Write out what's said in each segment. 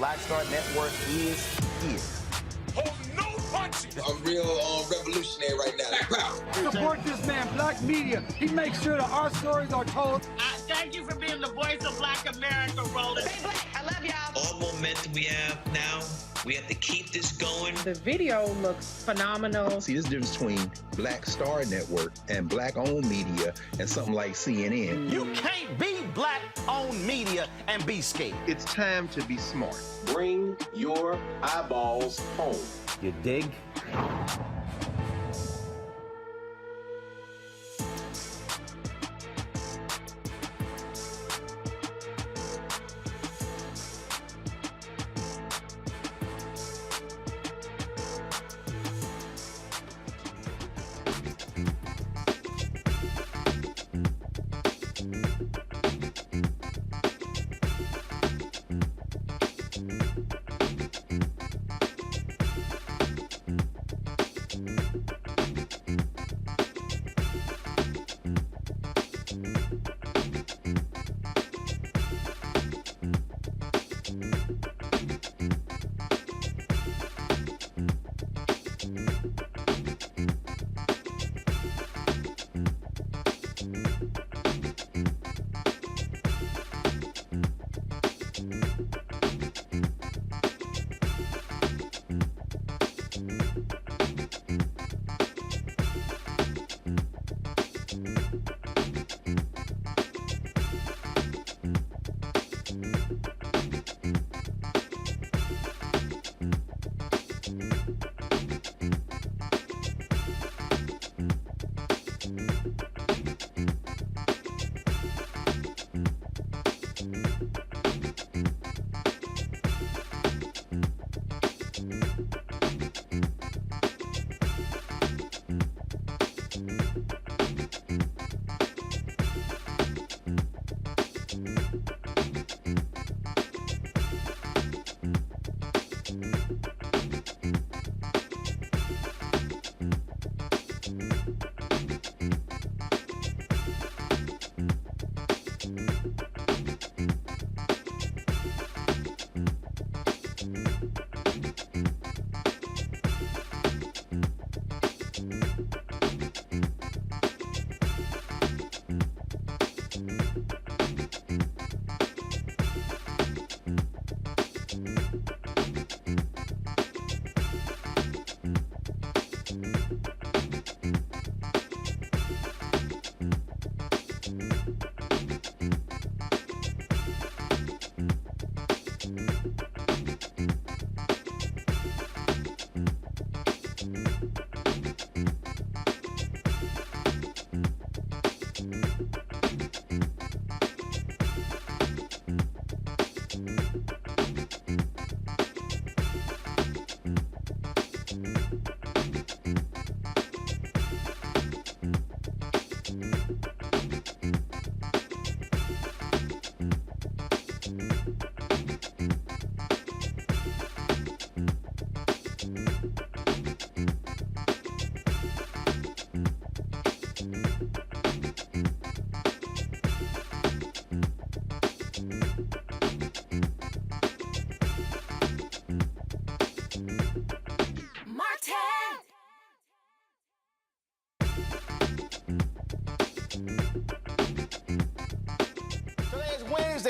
Black Star Network is here. Hold no punches! I'm real revolutionary right now. Support this man, Black Media. He makes sure that our stories are told. Thank you for being the voice of Black America, Roland. Stay black. I love y'all. All momentum we have now, we have to keep this going. The video looks phenomenal. See, there's a difference between Black Star Network and Black-owned media and something like CNN. You can't be Black-owned media and be scared. It's time to be smart. Bring your eyeballs home. You dig?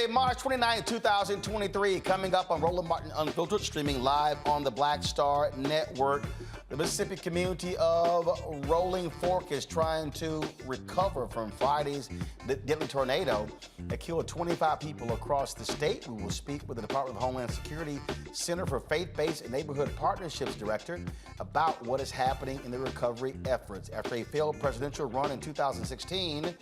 March 29, 2023, coming up on Roland Martin Unfiltered, streaming live on the Black Star Network. The Mississippi community of Rolling Fork is trying to recover from Friday's deadly tornado that killed 25 people across the state. We will speak with the Department of Homeland Security Center for Faith-Based and Neighborhood Partnerships Director about what is happening in the recovery efforts. After a failed presidential run in 2016,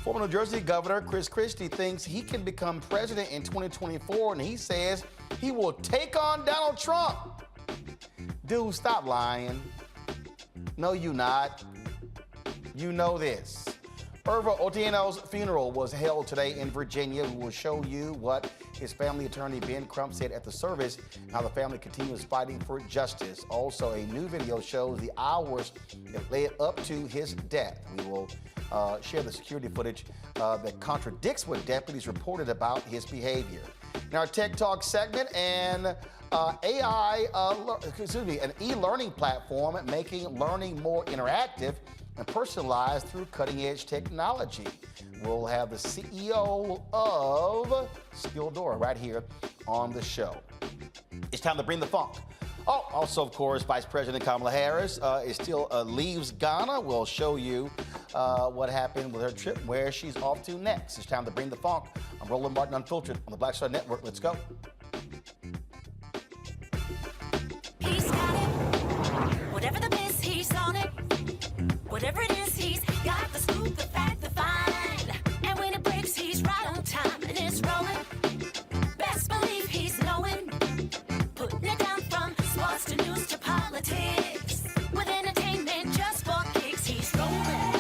former New Jersey Governor Chris Christie thinks he can become president in 2024, and he says he will take on Donald Trump. Dude, stop lying. No, you not. You know this. Irvo Otieno's funeral was held today in Virginia. We will show you what his family attorney, Ben Crump, said at the service, how the family continues fighting for justice. Also, a new video shows the hours that led up to his death. We will share the security footage that contradicts what deputies reported about his behavior. In our Tech Talk segment, and an e-learning platform making learning more interactive and personalized through cutting-edge technology. We'll have the CEO of Skilldora right here on the show. It's time to bring the funk. Oh, also, of course, Vice President Kamala Harris still leaves Ghana. We'll show you what happened with her trip, where she's off to next. It's time to bring the funk. I'm Roland Martin Unfiltered on the Black Star Network. Let's go. He's got it. Whatever the miss, he's on it. Whatever it is, he's got the scoop, the fact, the find. And when it breaks, he's right on time and it's rolling. Best believe he's knowing. Putting it down from sports to news to politics. With entertainment just for kicks, he's rolling.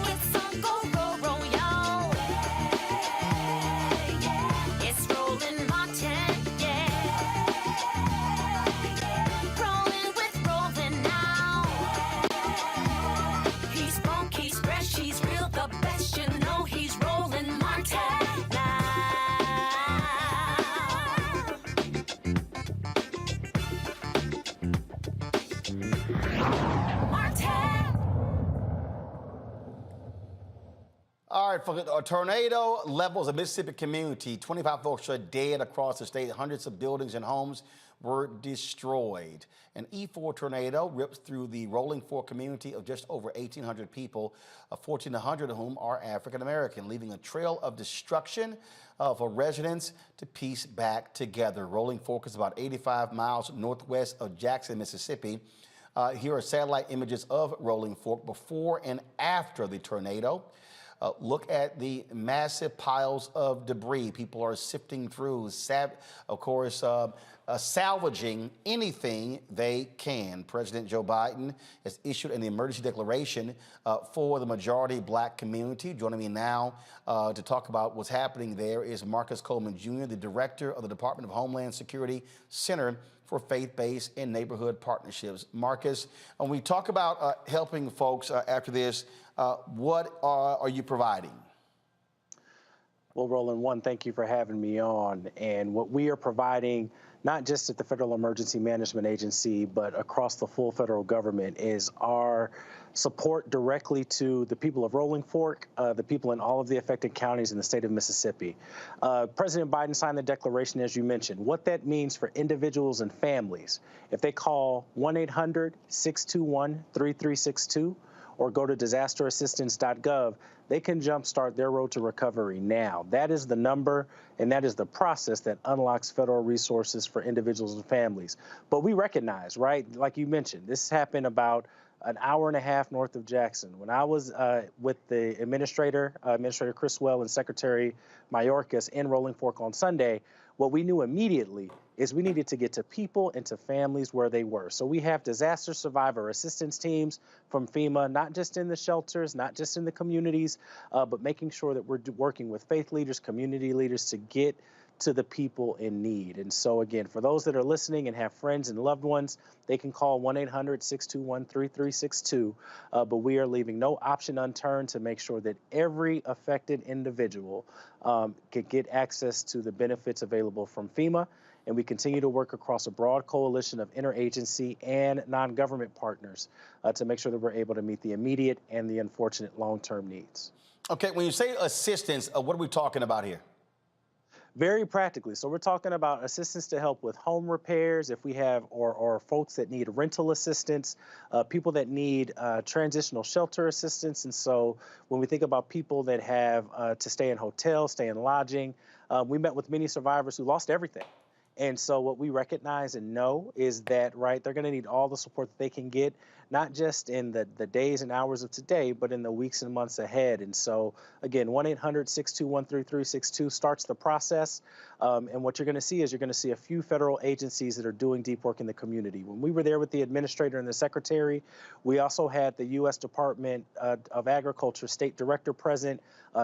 It's on go, roll, roll, y'all. It's Roland Martin, yeah. Rolling with Roland now. He's funk, he's fresh, he's real, the best, you know he's Roland Martin now. All right, folks, a tornado levels a Mississippi community. 25 folks are dead across the state. Hundreds of buildings and homes were destroyed. An E4 tornado rips through the Rolling Fork community of just over 1,800 people, 1,400 of whom are African American, leaving a trail of destruction for residents to piece back together. Rolling Fork is about 85 miles northwest of Jackson, Mississippi. Here are satellite images of Rolling Fork before and after the tornado. Look at the massive piles of debris. People are sifting through, salvaging anything they can. President Joe Biden has issued an emergency declaration for the majority Black community. Joining me now to talk about what's happening there is Marcus Coleman Jr., the director of the Department of Homeland Security Center for Faith-Based and Neighborhood Partnerships. Marcus, when we talk about helping folks after this, what are you providing? Well, Roland, one, thank you for having me on. And what we are providing, not just at the Federal Emergency Management Agency, but across the full federal government, is our support directly to the people of Rolling Fork, the people in all of the affected counties in the state of Mississippi. President Biden signed the declaration, as you mentioned. What that means for individuals and families, if they call 1-800-621-3362 or go to disasterassistance.gov, they can jumpstart their road to recovery now. That is the number, and that is the process that unlocks federal resources for individuals and families. But we recognize, right, like you mentioned, this happened about an hour and a half north of Jackson. When I was with the Administrator Criswell and Secretary Mayorkas in Rolling Fork on Sunday, what we knew immediately is we needed to get to people and to families where they were. So we have disaster survivor assistance teams from FEMA, not just in the shelters, not just in the communities, but making sure that we're working with faith leaders, community leaders to get to the people in need. And so again, for those that are listening and have friends and loved ones, they can call 1-800-621-3362. But we are leaving no option unturned to make sure that every affected individual can get access to the benefits available from FEMA. And we continue to work across a broad coalition of interagency and non-government partners to make sure that we're able to meet the immediate and the unfortunate long-term needs. Okay, when you say assistance, what are we talking about here? Very practically. So we're talking about assistance to help with home repairs if we have, or folks that need rental assistance, people that need transitional shelter assistance. And so when we think about people that have to stay in hotels, stay in lodging, we met with many survivors who lost everything. And so what we recognize and know is that, right, they're going to need all the support that they can get, not just in the days and hours of today, but in the weeks and months ahead. And so, again, 1-800-621-3362 starts the process. And what you're going to see is you're going to see a few federal agencies that are doing deep work in the community. When we were there with the administrator and the secretary, we also had the U.S. Department of Agriculture State Director present,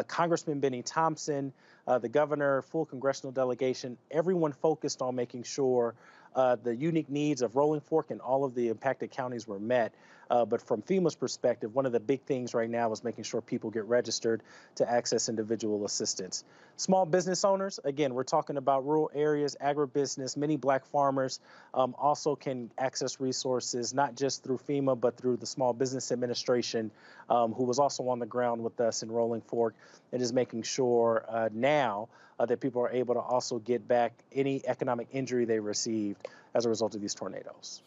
Congressman Benny Thompson, the governor, full congressional delegation, everyone focused on making sure the unique needs of Rolling Fork and all of the impacted counties were met. But from FEMA's perspective, one of the big things right now is making sure people get registered to access individual assistance. Small business owners, again, we're talking about rural areas, agribusiness, many Black farmers also can access resources, not just through FEMA, but through the Small Business Administration, who was also on the ground with us in Rolling Fork, and is making sure now that people are able to also get back any economic injury they received as a result of these tornadoes.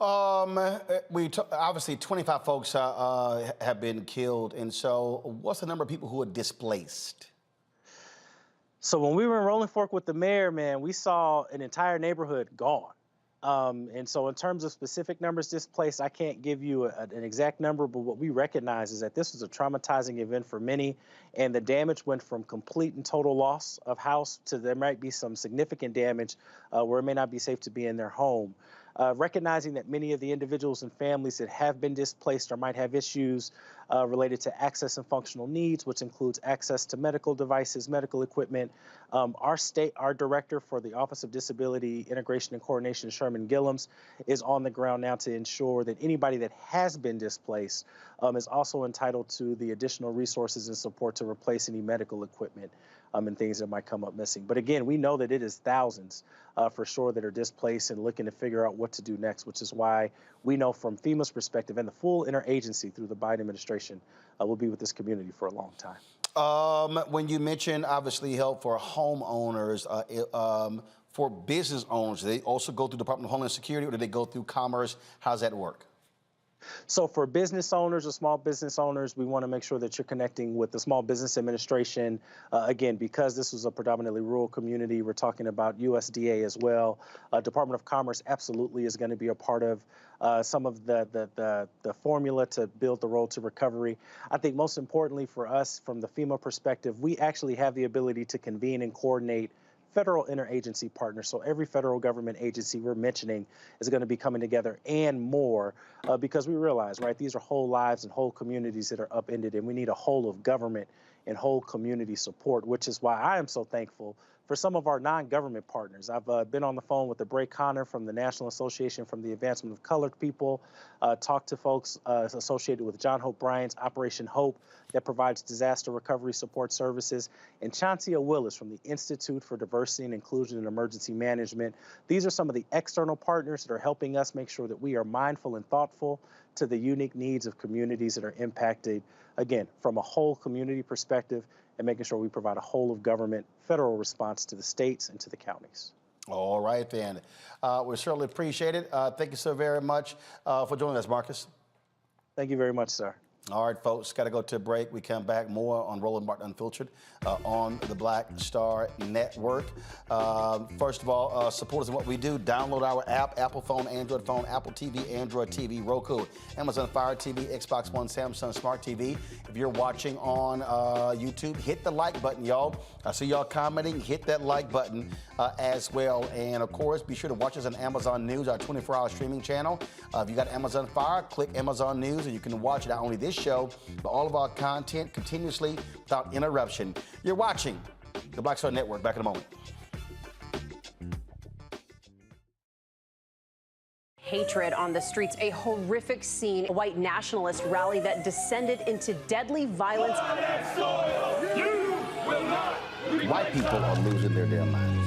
Obviously 25 folks have been killed, and so what's the number of people who are displaced? So when we were in Rolling Fork with the mayor, man, we saw an entire neighborhood gone. And so in terms of specific numbers displaced, I can't give you an exact number, but what we recognize is that this was a traumatizing event for many, and the damage went from complete and total loss of house to there might be some significant damage where it may not be safe to be in their home. Recognizing that many of the individuals and families that have been displaced or might have issues related to access and functional needs, which includes access to medical devices, medical equipment. Our director for the Office of Disability Integration and Coordination, Sherman Gillums, is on the ground now to ensure that anybody that has been displaced is also entitled to the additional resources and support to replace any medical equipment and things that might come up missing. But again, we know that it is thousands for sure that are displaced and looking to figure out what to do next, which is why we know from FEMA's perspective and the full interagency through the Biden administration will be with this community for a long time. When you mention obviously help for homeowners, for business owners, do they also go through the Department of Homeland Security, or do they go through Commerce? How does that work? So for business owners or small business owners, we want to make sure that you're connecting with the Small Business Administration. Again, because this was a predominantly rural community, we're talking about USDA as well. Department of Commerce absolutely is going to be a part of some of the formula to build the road to recovery. I think most importantly for us, from the FEMA perspective, we actually have the ability to convene and coordinate federal interagency partners. So every federal government agency we're mentioning is going to be coming together and more because we realize, right, these are whole lives and whole communities that are upended, and we need a whole of government and whole community support, which is why I am so thankful for some of our non-government partners. I've been on the phone with Bray Connor from the National Association for the Advancement of Colored People, talked to folks associated with John Hope Bryant's Operation Hope that provides disaster recovery support services, and Chauncia Willis from the Institute for Diversity and Inclusion and Emergency Management. These are some of the external partners that are helping us make sure that we are mindful and thoughtful to the unique needs of communities that are impacted, again, from a whole community perspective, and making sure we provide a whole of government federal response to the states and to the counties. All right, then. We certainly appreciate it. Thank you so very much for joining us, Marcus. Thank you very much, sir. All right, folks, got to go to a break. We come back more on Roland Martin Unfiltered on the Black Star Network. First of all, support us in what we do. Download our app, Apple phone, Android phone, Apple TV, Android TV, Roku, Amazon Fire TV, Xbox One, Samsung Smart TV. If you're watching on YouTube, hit the like button, y'all. I see y'all commenting. Hit that like button as well. And, of course, be sure to watch us on Amazon News, our 24-hour streaming channel. If you got Amazon Fire, click Amazon News, and you can watch not only this show, but all of our content continuously without interruption. You're watching the Black Star Network. Back in a moment. Hatred on the streets, a horrific scene, a white nationalist rally that descended into deadly violence. White people are losing their damn minds.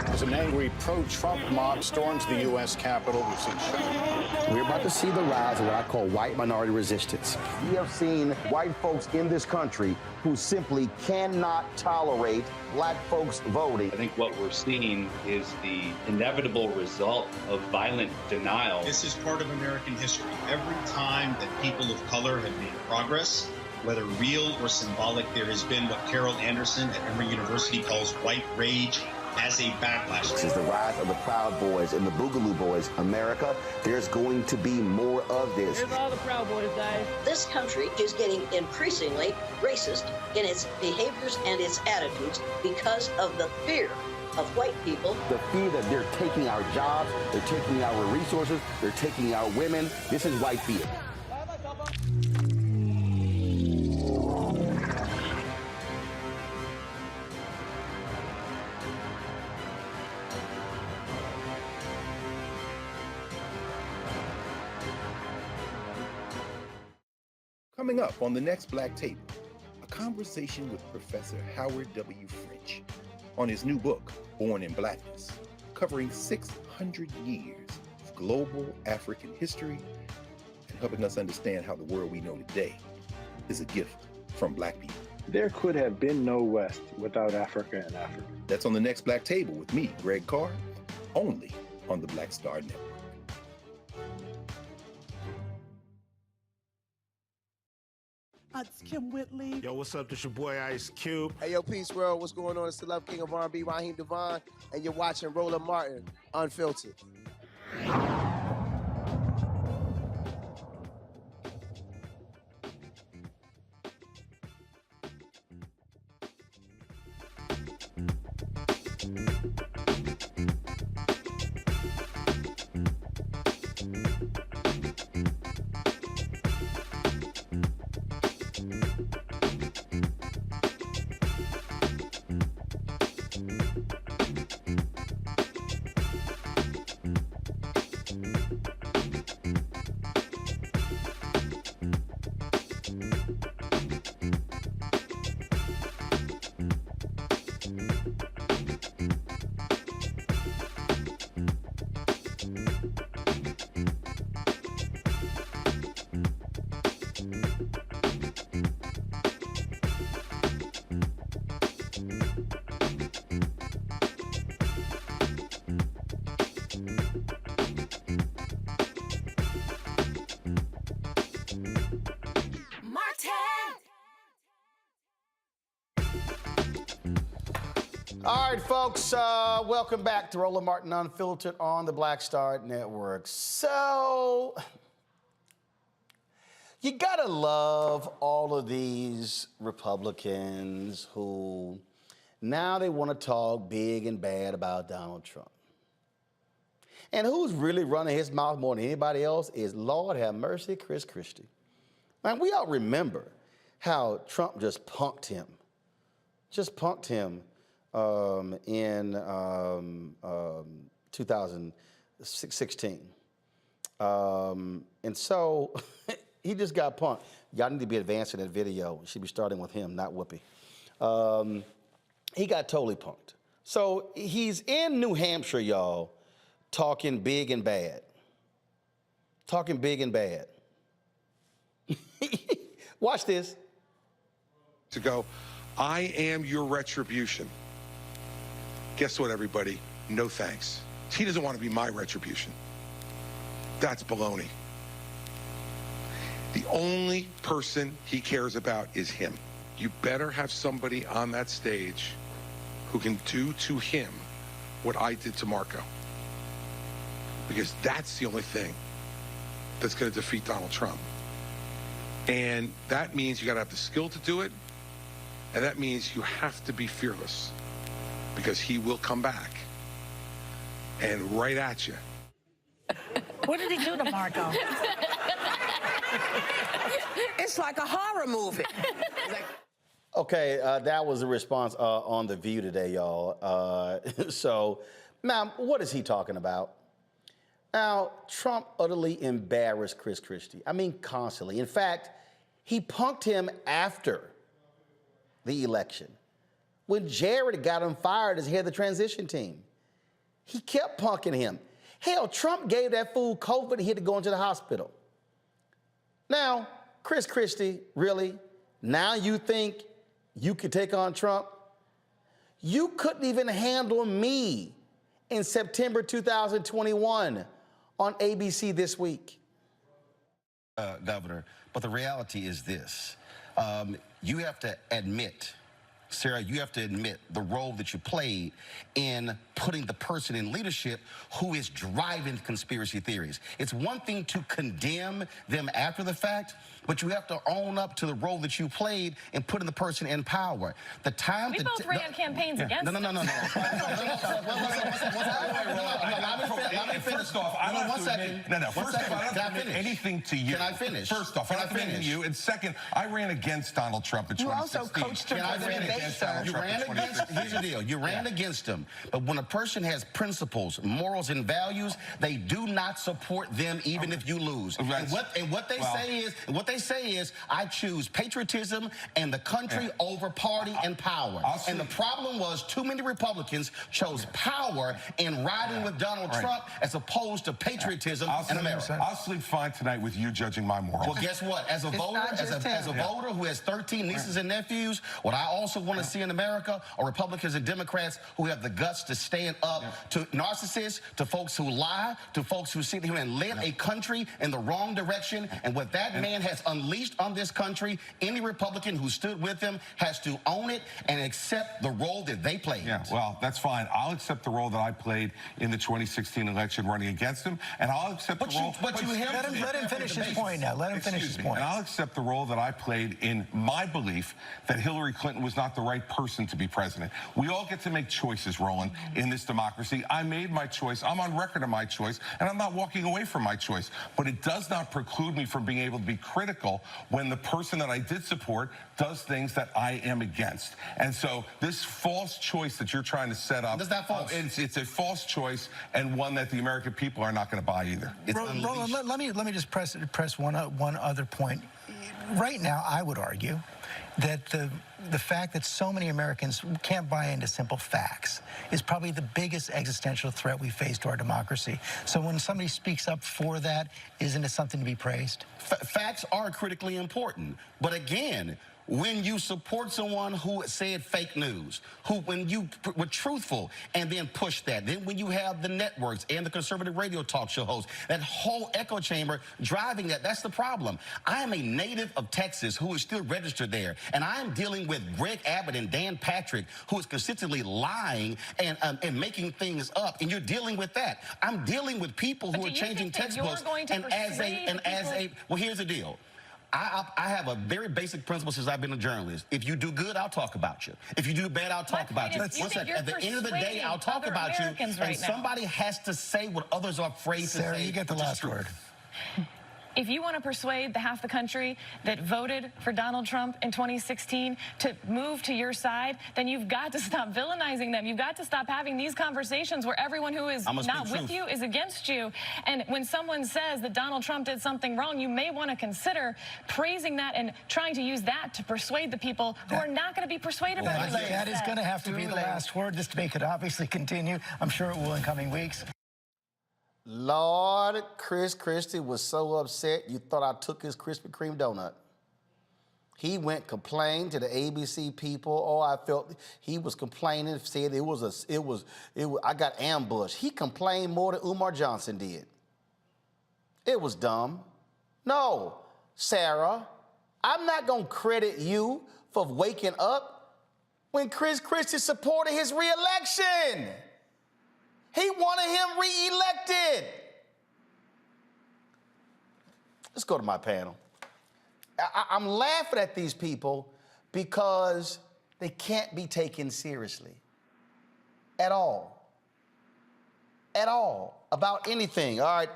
As an angry pro-Trump mob storms the U.S. Capitol, we've seen shooting. We're about to see the rise of what I call white minority resistance. We have seen white folks in this country who simply cannot tolerate black folks voting. I think what we're seeing is the inevitable result of violent denial. This is part of American history. Every time that people of color have made progress, whether real or symbolic, there has been what Carol Anderson at Emory University calls white rage as a backlash. This is the rise of the Proud Boys and the Boogaloo Boys. America, there's going to be more of this. Here's all the Proud Boys, guys. This country is getting increasingly racist in its behaviors and its attitudes because of the fear of white people. The fear that they're taking our jobs, they're taking our resources, they're taking our women. This is white fear. Coming up on the next Black Table, a conversation with Professor Howard W. French on his new book, Born in Blackness, covering 600 years of global African history and helping us understand how the world we know today is a gift from Black people. There could have been no West without Africa and Africa. That's on the next Black Table with me, Greg Carr, only on the Black Star Network. It's Kim Whitley. Yo, what's up? This your boy Ice Cube. Hey, yo, Peace World. What's going on? It's the Love King of R&B, Raheem Devon, and you're watching Roland Martin, Unfiltered. All right, folks, welcome back to Roland Martin Unfiltered on the Black Star Network. So, you gotta love all of these Republicans who now they want to talk big and bad about Donald Trump. And who's really running his mouth more than anybody else is, Lord have mercy, Chris Christie. And we all remember how Trump just punked him. In 2016. And so he just got punked. Y'all need to be advancing that video. It should be starting with him, not Whoopi. He got totally punked. So he's in New Hampshire, y'all, talking big and bad. Talking big and bad. Watch this. To go, I am your retribution. Guess what, everybody? No thanks. He doesn't want to be my retribution. That's baloney. The only person he cares about is him. You better have somebody on that stage who can do to him what I did to Marco. Because that's the only thing that's going to defeat Donald Trump. And that means you got to have the skill to do it. And that means you have to be fearless. Because he will come back and right at you. What did he do to Marco? It's like a horror movie. Okay, that was a response on The View today, y'all. So, now, what is he talking about? Now, Trump utterly embarrassed Chris Christie. I mean, constantly. In fact, he punked him after the election. When Jared got him fired as head of the transition team, he kept punking him. Hell, Trump gave that fool COVID, he had to go into the hospital. Now, Chris Christie, really? Now you think you could take on Trump? You couldn't even handle me in September 2021 on ABC This Week. Governor, but the reality is this. You have to admit, Sarah, you have to admit the role that you played in putting the person in leadership who is driving conspiracy theories. It's one thing to condemn them after the fact, but you have to own up to the role that you played in putting the person in power. The time we both ran campaigns against No. them. Let me finish. First off, I don't one second. First off, I don't admit anything to you. Can I finish? First off, I don't admit to you. And second, I ran against Donald Trump in 2016. You also coached him for the debate. against Donald Trump in 2016. Here's the deal. You ran against him. But when a person has principles, morals, and values, they do not support them even if you lose. And what they say is, I choose patriotism and the country over party and power. And the problem was too many Republicans chose power in riding with Donald Trump as opposed to patriotism in America. I'll sleep fine tonight with you judging my morals. Well, guess what? As a voter, voter who has 13 nieces and nephews, what I also want to see in America are Republicans and Democrats who have the guts to stand up to narcissists, to folks who lie, to folks who sit here and lead a country in the wrong direction. And what that man has unleashed on this country, any Republican who stood with him has to own it and accept the role that they played. Yeah, well, that's fine. I'll accept the role that I played in the 2016 election running against him, and I'll accept the role... Let him finish his point now. Let him finish his point. And I'll accept the role that I played in my belief that Hillary Clinton was not the right person to be president. We all get to make choices, Roland, in this democracy. I made my choice. I'm on record of my choice, and I'm not walking away from my choice. But it does not preclude me from being able to be critical when the person that I did support does things that I am against. And so this false choice that you're trying to set up, it's a false choice, and one that the American people are not going to buy either. Roland, let me just press one other point. Right now, I would argue that the fact that so many Americans can't buy into simple facts is probably the biggest existential threat we face to our democracy. So when somebody speaks up for that, isn't it something to be praised? Facts are critically important. But again, when you support someone who said fake news, when you were truthful and then push that, then when you have the networks and the conservative radio talk show hosts, that whole echo chamber driving that's the problem. I am a native of Texas who is still registered there, and I am dealing with Greg Abbott and Dan Patrick, who is consistently lying and making things up, and you're dealing with that. I'm dealing with people who are changing textbooks, well, here's the deal. I have a very basic principle since I've been a journalist. If you do good, I'll talk about you. If you do bad, I'll talk about you. At the end of the day, I'll talk about you. And somebody has to say what others are afraid to say. Sarah, you get the last word. If you want to persuade the half the country that voted for Donald Trump in 2016 to move to your side, then you've got to stop villainizing them. You've got to stop having these conversations where everyone who is not with you is against you. And when someone says that Donald Trump did something wrong, you may want to consider praising that and trying to use that to persuade the people who are not going to be persuaded by what that is going to have to be the last word. This debate could obviously continue. I'm sure it will in coming weeks. Lord, Chris Christie was so upset you thought I took his Krispy Kreme donut. He went complained to the ABC people. Oh, I felt he was complaining, said I got ambushed. He complained more than Umar Johnson did. It was dumb. No, Sarah, I'm not gonna credit you for waking up when Chris Christie supported his re-election. He wanted him re-elected. Let's go to my panel. I'm laughing at these people because they can't be taken seriously at all. At all. About anything. All right,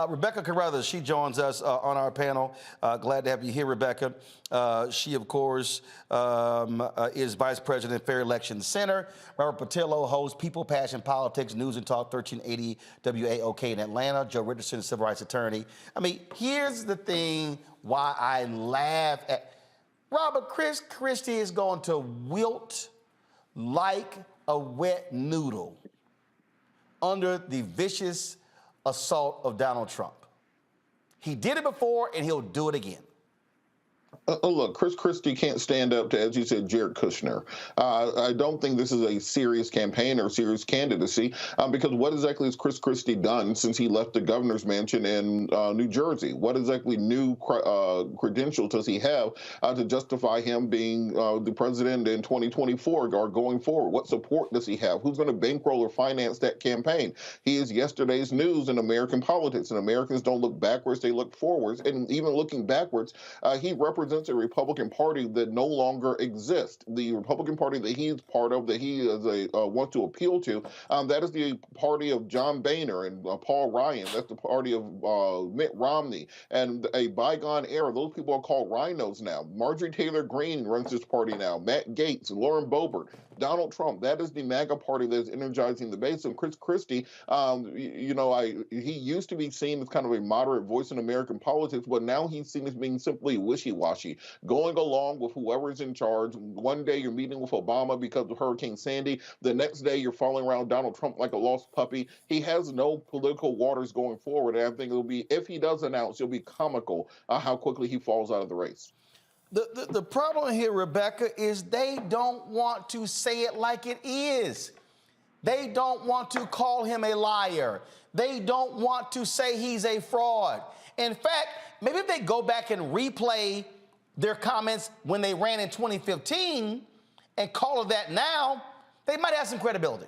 Rebecca Carruthers, she joins us on our panel. Glad to have you here, Rebecca. She, of course, is Vice President, Fair Election Center. Robert Patillo hosts People, Passion, Politics, News and Talk, 1380 WAOK in Atlanta. Joe Richardson, civil rights attorney. I mean, here's the thing why I laugh at Robert. Chris Christie is going to wilt like a wet noodle under the vicious assault of Donald Trump. He did it before, and he'll do it again. Look, Chris Christie can't stand up to, as you said, Jared Kushner. I don't think this is a serious campaign or serious candidacy because what exactly has Chris Christie done since he left the governor's mansion in New Jersey? What exactly new credentials does he have to justify him being the president in 2024 or going forward? What support does he have? Who's going to bankroll or finance that campaign? He is yesterday's news in American politics, and Americans don't look backwards, they look forwards. And even looking backwards, he represents represents a Republican Party that no longer exists. The Republican Party that he's part of, that he is wants to appeal to, that is the party of John Boehner and Paul Ryan. That's the party of Mitt Romney. And a bygone era, those people are called rhinos now. Marjorie Taylor Greene runs this party now. Matt Gaetz, Lauren Boebert, Donald Trump. That is the MAGA party that is energizing the base. And Chris Christie, he used to be seen as kind of a moderate voice in American politics, but now he's seen as being simply wishy-washy, going along with whoever is in charge. One day you're meeting with Obama because of Hurricane Sandy. The next day you're following around Donald Trump like a lost puppy. He has no political waters going forward. And I think it'll be, if he does announce, it'll be comical how quickly he falls out of the race. The problem here, Rebecca, is they don't want to say it like it is. They don't want to call him a liar. They don't want to say he's a fraud. In fact, maybe if they go back and replay their comments when they ran in 2015 and call it that now, they might have some credibility.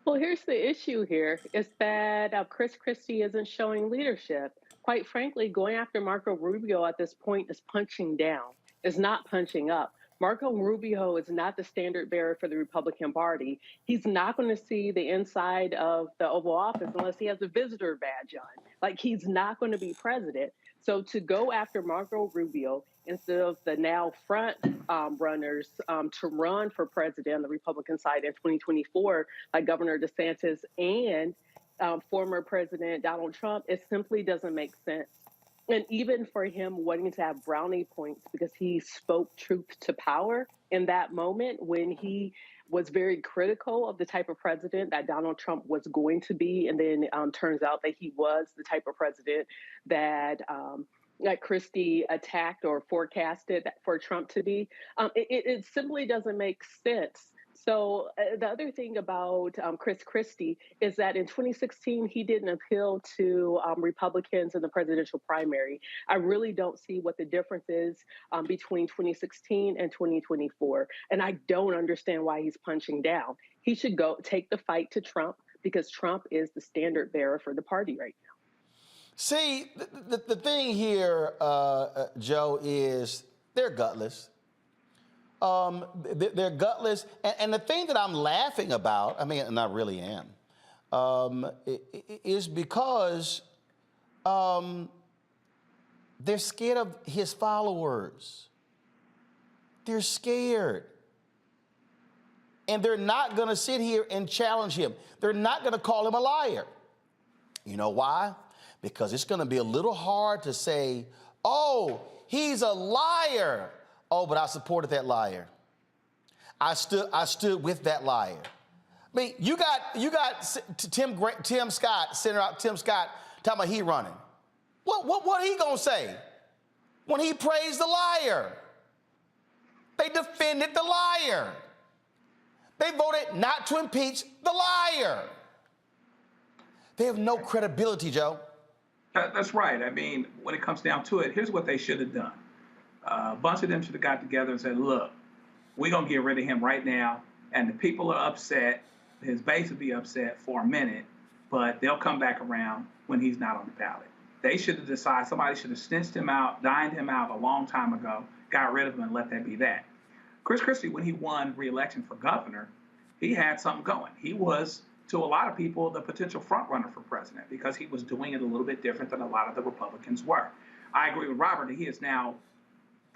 Well, here's the issue here is that Chris Christie isn't showing leadership. Quite frankly, going after Marco Rubio at this point is punching down, is not punching up. Marco Rubio is not the standard bearer for the Republican Party. He's not going to see the inside of the Oval Office unless he has a visitor badge on. Like, he's not going to be president. So to go after Marco Rubio instead of the now front runners to run for president on the Republican side in 2024, like Governor DeSantis and former President Donald Trump, it simply doesn't make sense. And even for him wanting to have brownie points because he spoke truth to power in that moment when he was very critical of the type of president that Donald Trump was going to be. And then turns out that he was the type of president that Christie attacked or forecasted for Trump to be. It simply doesn't make sense. So the other thing about Chris Christie is that in 2016, he didn't appeal to Republicans in the presidential primary. I really don't see what the difference is between 2016 and 2024. And I don't understand why he's punching down. He should go take the fight to Trump because Trump is the standard bearer for the party right now. See, the thing here, Joe, is they're gutless. They're gutless. And the thing that I'm laughing about, I mean, and I really am, is because they're scared of his followers. They're scared. And they're not going to sit here and challenge him. They're not going to call him a liar. You know why? Because it's going to be a little hard to say, oh, he's a liar. Oh, but I supported that liar. I stood with that liar. I mean, you got Tim Scott, Senator Tim Scott, talking about he running. What he gonna say when he praised the liar? They defended the liar. They voted not to impeach the liar. They have no credibility, Joe. That's right. I mean, when it comes down to it, here's what they should have done. A bunch of them should have got together and said, look, we're going to get rid of him right now. And the people are upset. His base will be upset for a minute, but they'll come back around when he's not on the ballot. They should have decided, somebody should have snitched him out, dined him out a long time ago, got rid of him and let that be that. Chris Christie, when he won re-election for governor, he had something going. He was, to a lot of people, the potential front runner for president because he was doing it a little bit different than a lot of the Republicans were. I agree with Robert that he is now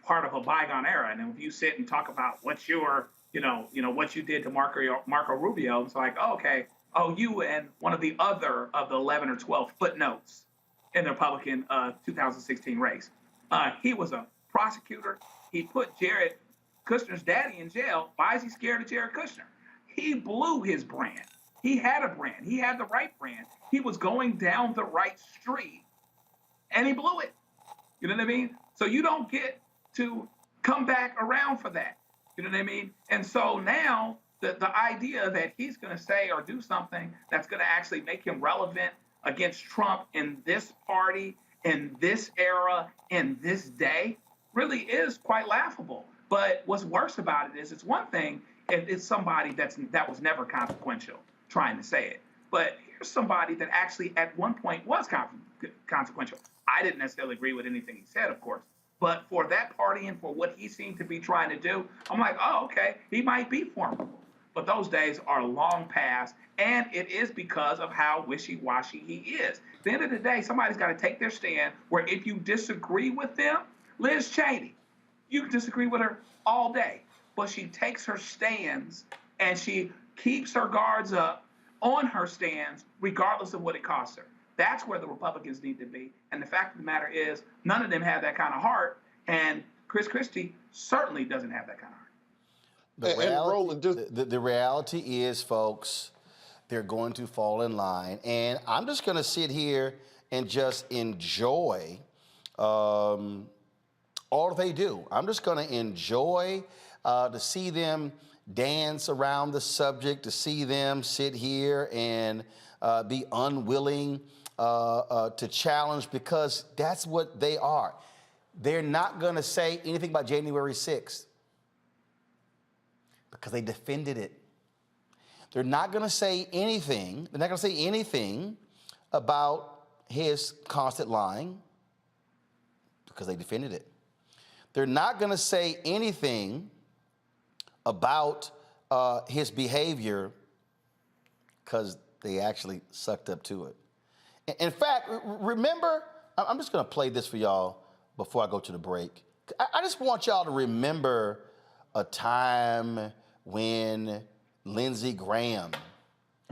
part of a bygone era. And if you sit and talk about what your, what you did to Marco Rubio, it's like, oh, okay, oh, you and one of the other of the 11 or 12 footnotes in the Republican 2016 race. He was a prosecutor. He put Jared Kushner's daddy in jail. Why is he scared of Jared Kushner? He blew his brand. He had a brand. He had the right brand. He was going down the right street, and he blew it. You know what I mean? So you don't get to come back around for that. You know what I mean? And so now the idea that he's going to say or do something that's going to actually make him relevant against Trump in this party, in this era, in this day, really is quite laughable. But what's worse about it is it's one thing if it's somebody that was never consequential trying to say it. But here's somebody that actually at one point was consequential. I didn't necessarily agree with anything he said, of course, But for that party and for what he seemed to be trying to do, I'm like, oh, okay, he might be formidable. But those days are long past, and it is because of how wishy-washy he is. At the end of the day, somebody's got to take their stand where if you disagree with them, Liz Cheney, you can disagree with her all day, but she takes her stands and she keeps her guards up on her stands regardless of what it costs her. That's where the Republicans need to be. And the fact of the matter is, none of them have that kind of heart, and Chris Christie certainly doesn't have that kind of heart. The reality is, folks, they're going to fall in line. And I'm just going to sit here and just enjoy all they do. I'm just going to enjoy to see them dance around the subject, to see them sit here and be unwilling to challenge, because that's what they are. They're not going to say anything about January 6th because they defended it. They're not going to say anything. They're not going to say anything about his constant lying because they defended it. They're not going to say anything about his behavior because they actually sucked up to it. In fact, remember, I'm just going to play this for y'all before I go to the break. I just want y'all to remember a time when Lindsey Graham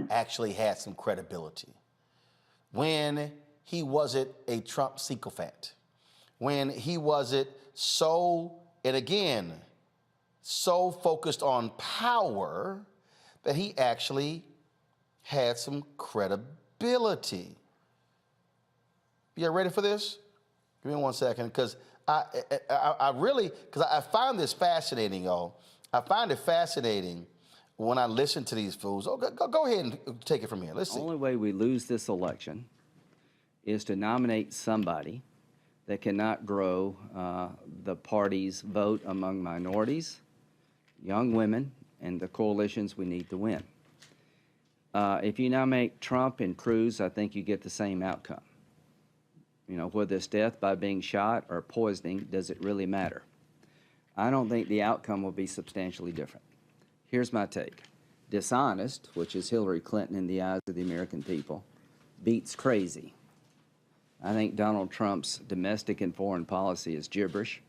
actually had some credibility, when he wasn't a Trump sycophant, when he wasn't so, and again, so focused on power that he actually had some credibility. You ready for this? Give me 1 second, because I really, because I find this fascinating, y'all. I find it fascinating when I listen to these fools. Oh, go ahead and take it from here. Let's see. The only way we lose this election is to nominate somebody that cannot grow the party's vote among minorities, young women, and the coalitions we need to win. If you nominate Trump and Cruz, I think you get the same outcome. You know, whether it's death by being shot or poisoning, does it really matter? I don't think the outcome will be substantially different. Here's my take. Dishonest, which is Hillary Clinton in the eyes of the American people, beats crazy. I think Donald Trump's domestic and foreign policy is gibberish.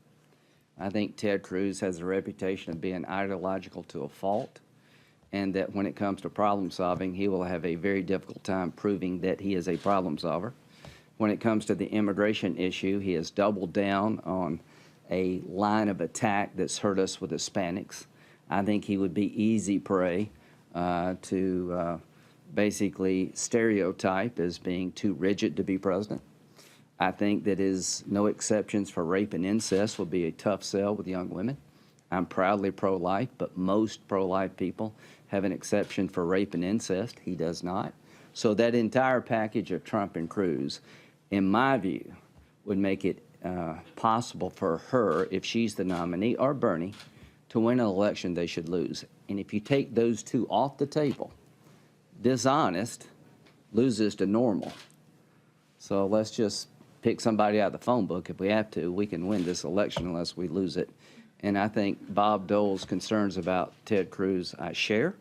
I think Ted Cruz has a reputation of being ideological to a fault, and that when it comes to problem solving, he will have a very difficult time proving that he is a problem solver. When it comes to the immigration issue, he has doubled down on a line of attack that's hurt us with Hispanics. I think he would be easy prey to basically stereotype as being too rigid to be president. I think that his no exceptions for rape and incest will be a tough sell with young women. I'm proudly pro-life, but most pro-life people have an exception for rape and incest. He does not. So that entire package of Trump and Cruz, in my view, would make it possible for her, if she's the nominee, or Bernie, to win an election they should lose. And if you take those two off the table, dishonest loses to normal. So let's just pick somebody out of the phone book. If we have to, we can win this election unless we lose it. And I think Bob Dole's concerns about Ted Cruz I share.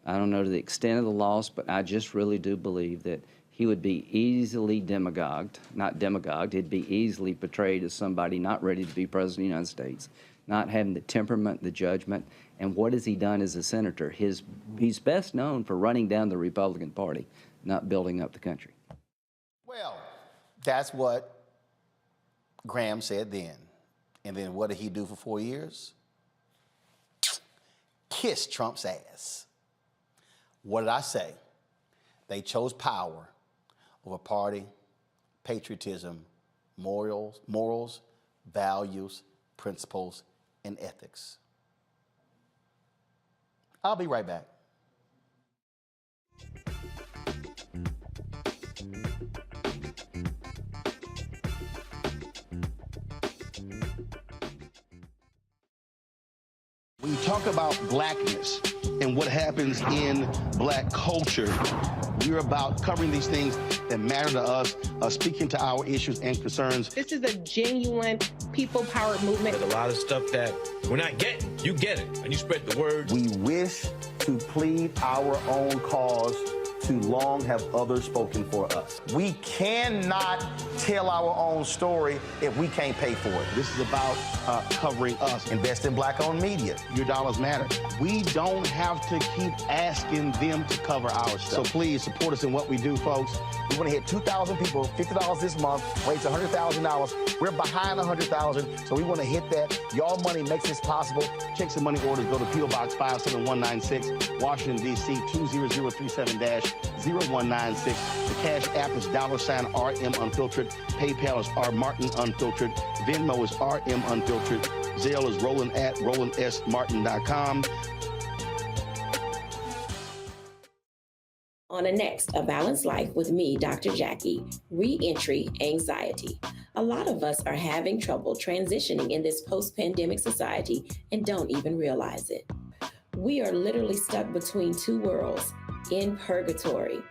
I don't know to the extent of the loss, but I just really do believe that he would be easily he'd be easily portrayed as somebody not ready to be president of the United States, not having the temperament, the judgment. And what has he done as a senator? He's best known for running down the Republican Party, not building up the country. Well, that's what Graham said then. And then what did he do for 4 years? Kiss Trump's ass. What did I say? They chose power over party, patriotism, morals, values, principles, and ethics. I'll be right back. When you talk about blackness, and what happens in black culture. We're about covering these things that matter to us, speaking to our issues and concerns. This is a genuine people-powered movement. There's a lot of stuff that we're not getting. You get it, and you spread the word. We wish to plead our own cause. Too long have others spoken for us. We cannot tell our own story if we can't pay for it. This is about covering us. Invest in black-owned media. Your dollars matter. We don't have to keep asking them to cover our stuff. So please support us in what we do, folks. We want to hit 2,000 people, $50 this month, raise $100,000. We're behind 100,000, so we want to hit that. Y'all money makes this possible. Checks and money orders go to P.O. Box 57196, Washington, D.C. 20037-0196. The Cash App is $RM Unfiltered. PayPal is R Martin Unfiltered. Venmo is RM Unfiltered. Zelle is Roland@RolandSMartin.com. On the next A Balanced Life with me, Dr. Jackie, re-entry anxiety. A lot of us are having trouble transitioning in this post-pandemic society and don't even realize it. We are literally stuck between two worlds, in purgatory.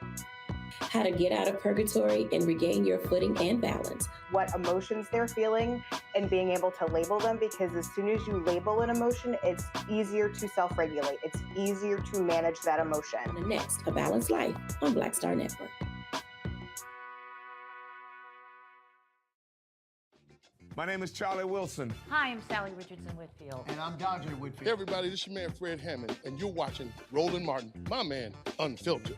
How to get out of purgatory and regain your footing and balance. What emotions they're feeling and being able to label them, because as soon as you label an emotion, it's easier to self-regulate. It's easier to manage that emotion. On the next A Balanced Life on Black Star Network. My name is Charlie Wilson. Hi, I'm Sally Richardson Whitfield. And I'm Dodger Whitfield. Hey everybody, this is your man Fred Hammond, and you're watching Roland Martin, my man, Unfiltered.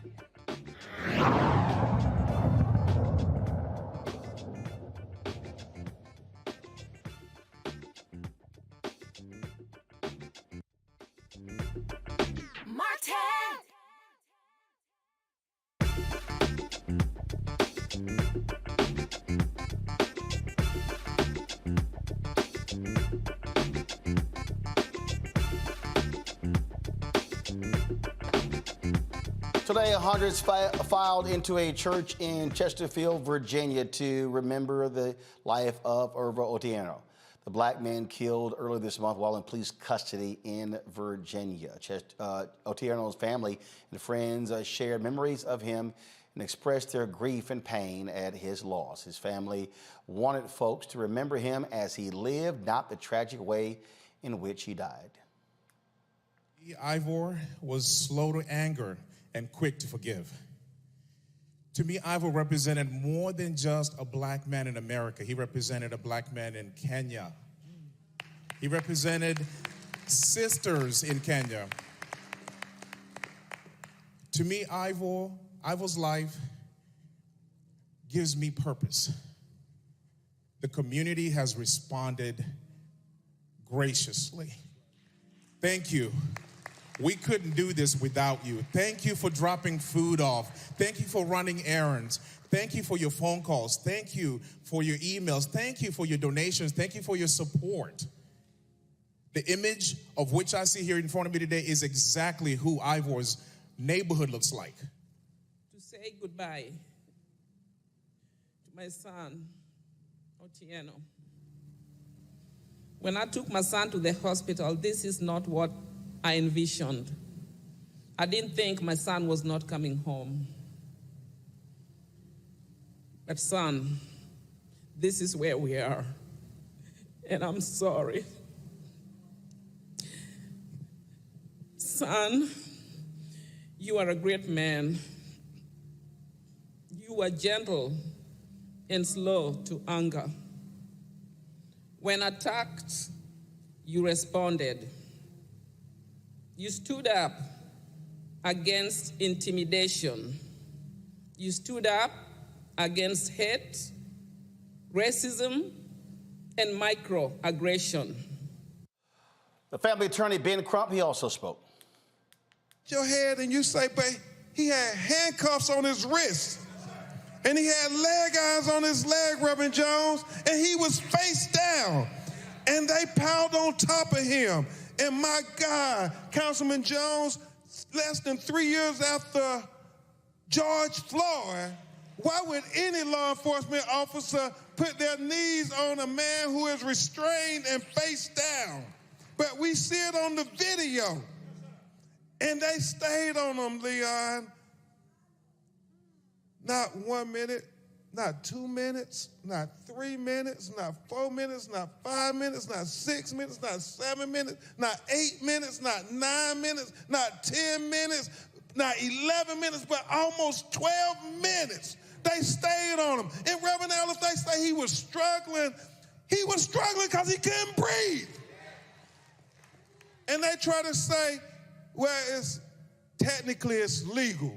Today, hundreds filed into a church in Chesterfield, Virginia, to remember the life of Irvo Otieno, the black man killed earlier this month while in police custody in Virginia. Otieno's family and friends shared memories of him and expressed their grief and pain at his loss. His family wanted folks to remember him as he lived, not the tragic way in which he died. Irvo was slow to anger and quick to forgive. To me, Irvo represented more than just a black man in America. He represented a black man in Kenya. He represented sisters in Kenya. To me, Irvo's life gives me purpose. The community has responded graciously. Thank you. We couldn't do this without you. Thank you for dropping food off. Thank you for running errands. Thank you for your phone calls. Thank you for your emails. Thank you for your donations. Thank you for your support. The image of which I see here in front of me today is exactly who Irvo's neighborhood looks like. To say goodbye to my son, Otieno. When I took my son to the hospital, this is not what I envisioned. I didn't think my son was not coming home. But son, this is where we are. And I'm sorry. Son, you are a great man. You are gentle and slow to anger. When attacked, you responded. You stood up against intimidation. You stood up against hate, racism, and microaggression. The family attorney, Ben Crump, he also spoke. Your head and you say, but he had handcuffs on his wrist, and he had leg irons on his leg, Reverend Jones, and he was face down, and they piled on top of him. And my God, Councilman Jones, less than 3 years after George Floyd, why would any law enforcement officer put their knees on a man who is restrained and face down? But we see it on the video. And they stayed on him, Leon. Not 1 minute, not 2 minutes, not 3 minutes, not 4 minutes, not 5 minutes, not 6 minutes, not 7 minutes, not 8 minutes, not 9 minutes, not 10 minutes, not 11 minutes, but almost 12 minutes. They stayed on him. And Reverend Ellis, they say he was struggling. He was struggling because he couldn't breathe. And they try to say, well, technically it's legal.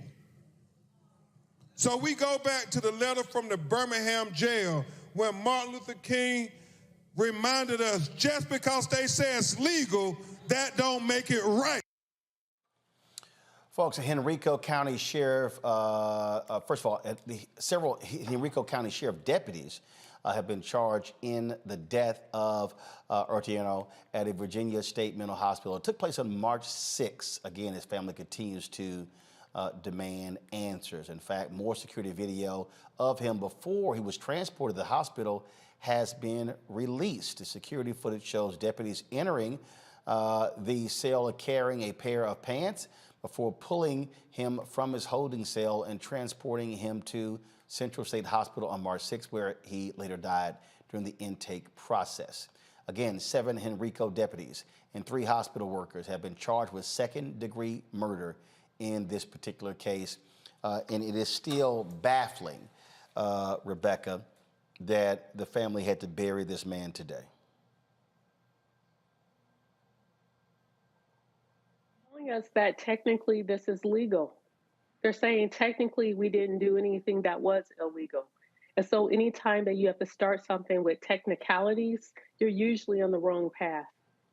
So we go back to the letter from the Birmingham jail when Martin Luther King reminded us, just because they say it's legal, that don't make it right. Folks, Henrico County Sheriff, first of all, several Henrico County Sheriff deputies have been charged in the death of Otieno at a Virginia State Mental Hospital. It took place on March 6th. Again, his family continues to demand answers. In fact, more security video of him before he was transported to the hospital has been released. The security footage shows deputies entering the cell carrying a pair of pants before pulling him from his holding cell and transporting him to Central State Hospital on March 6th, where he later died during the intake process. Again, 7 Henrico deputies and 3 hospital workers have been charged with second-degree murder in this particular case. And it is still baffling, Rebecca, that the family had to bury this man today. Telling us that technically this is legal. They're saying technically we didn't do anything that was illegal. And so anytime that you have to start something with technicalities, you're usually on the wrong path.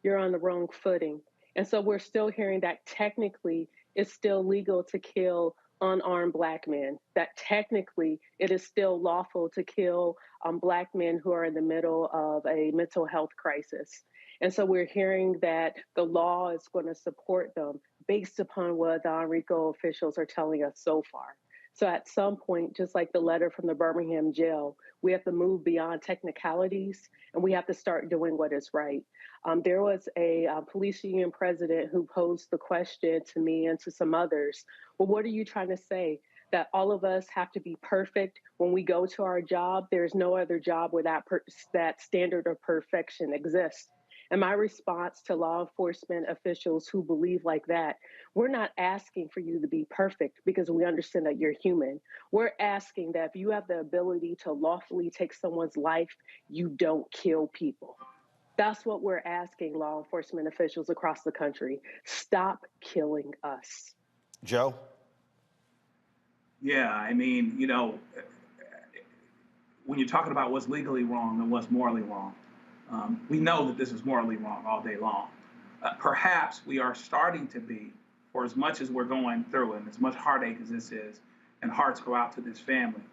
You're on the wrong footing. And so we're still hearing that technically it's still legal to kill unarmed Black men, that technically it is still lawful to kill Black men who are in the middle of a mental health crisis. And so we're hearing that the law is going to support them based upon what the Henrico officials are telling us so far. So at some point, just like the letter from the Birmingham jail, we have to move beyond technicalities and we have to start doing what is right. There was a police union president who posed the question to me and to some others, well, what are you trying to say? That all of us have to be perfect when we go to our job? There's no other job where that standard of perfection exists. And my response to law enforcement officials who believe like that, we're not asking for you to be perfect because we understand that you're human. We're asking that if you have the ability to lawfully take someone's life, you don't kill people. That's what we're asking law enforcement officials across the country. Stop killing us. Joe? Yeah, I mean, you know, when you're talking about what's legally wrong and what's morally wrong, we know that this is morally wrong all day long. Perhaps we are starting to be, for as much as we're going through and as much heartache as this is, and hearts go out to this family,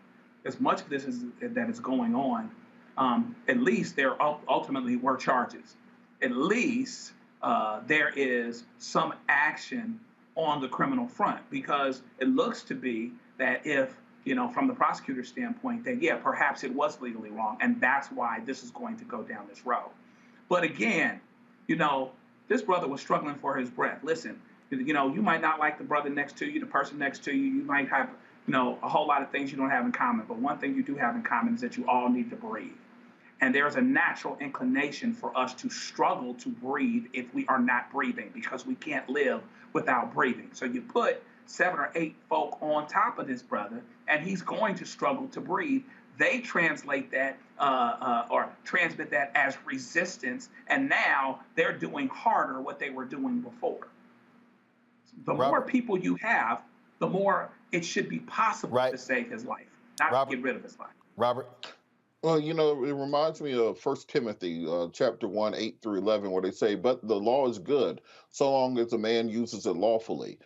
as much of this that is going on, at least there ultimately were charges. At least there is some action on the criminal front, because it looks to be that if, you know, from the prosecutor's standpoint, that, yeah, perhaps it was legally wrong, and that's why this is going to go down this road. But again, you know, this brother was struggling for his breath. Listen, you know, you might not like the brother next to you, the person next to you. You might have, you know, a whole lot of things you don't have in common. But one thing you do have in common is that you all need to breathe. And there's a natural inclination for us to struggle to breathe if we are not breathing, because we can't live without breathing. So you put 7 or 8 folk on top of this brother, and he's going to struggle to breathe. They translate that or transmit that as resistance, and now they're doing harder what they were doing before. The more people you have, the more it should be possible to save his life, not to get rid of his life. Robert? Well, you know, it reminds me of 1 Timothy chapter 1, 8 through 11, where they say, but the law is good so long as a man uses it lawfully.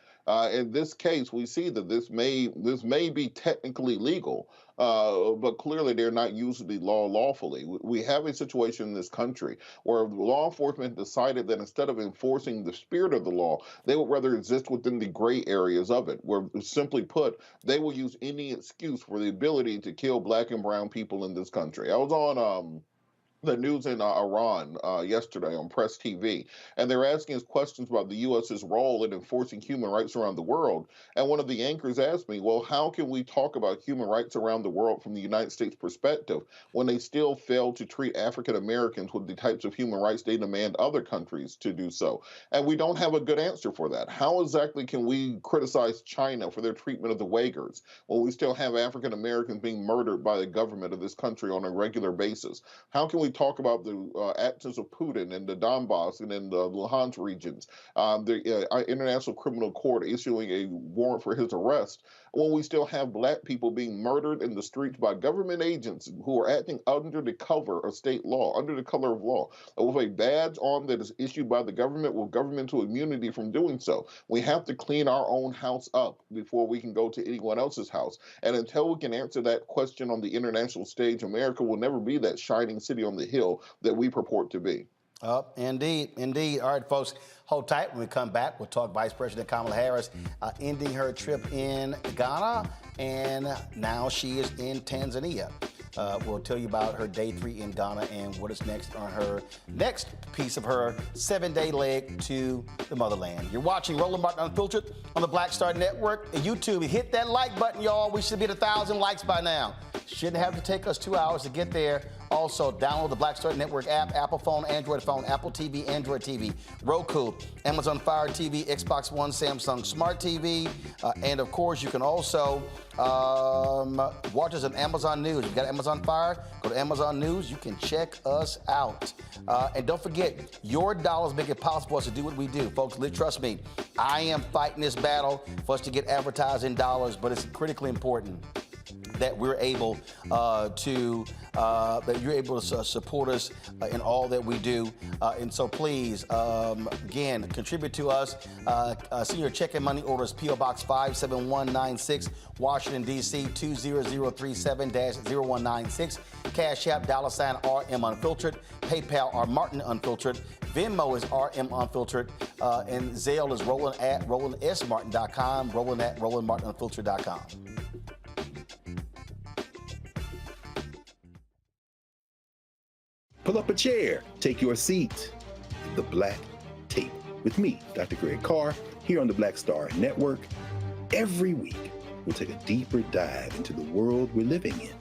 In this case, we see that this may be technically legal, but clearly they're not using the law lawfully. We have a situation in this country where law enforcement decided that instead of enforcing the spirit of the law, they would rather exist within the gray areas of it, where, simply put, they will use any excuse for the ability to kill Black and brown people in this country. I was on the news in Iran yesterday on Press TV, and they're asking us questions about the U.S.'s role in enforcing human rights around the world. And one of the anchors asked me, well, how can we talk about human rights around the world from the United States perspective when they still fail to treat African Americans with the types of human rights they demand other countries to do so? And we don't have a good answer for that. How exactly can we criticize China for their treatment of the Uyghurs when we still have African Americans being murdered by the government of this country on a regular basis? How can we talk about the actions of Putin in the Donbass and in the Luhansk regions, the International Criminal Court issuing a warrant for his arrest, when we still have black people being murdered in the streets by government agents who are acting under the cover of state law, under the color of law, with a badge on that is issued by the government with governmental immunity from doing so? We have to clean our own house up before we can go to anyone else's house. And until we can answer that question on the international stage, America will never be that shining city on the hill that we purport to be. Indeed, indeed. All right, folks, hold tight. When we come back, we'll talk Vice President Kamala Harris ending her trip in Ghana, and now she is in Tanzania. We'll tell you about her day 3 in Ghana and what is next on her next piece of her 7-day leg to the motherland. You're watching Roland Martin Unfiltered on the Black Star Network. YouTube, hit that like button, y'all. We should be at 1,000 likes by now. Shouldn't have to take us 2 hours to get there. Also, download the Black Star Network app, Apple phone, Android phone, Apple TV, Android TV, Roku, Amazon Fire TV, Xbox One, Samsung Smart TV, and of course, you can also watch us on Amazon News. You've got Amazon Fire, go to Amazon News. You can check us out. And don't forget, your dollars make it possible for us to do what we do. Folks, trust me, I am fighting this battle for us to get advertising dollars, but it's critically important that we're able that you're able to support us in all that we do. And so please, again, contribute to us. Send your check and money orders, P.O. Box 57196, Washington, D.C. 20037-0196. Cash App, $RM Unfiltered. PayPal, R Martin Unfiltered. Venmo is RM Unfiltered. And Zelle is Roland at RolandSMartin.com, Roland at RolandMartinUnfiltered.com. Pull up a chair, take your seat. The Black Tape with me, Dr. Greg Carr, here on the Black Star Network. Every week, we'll take a deeper dive into the world we're living in.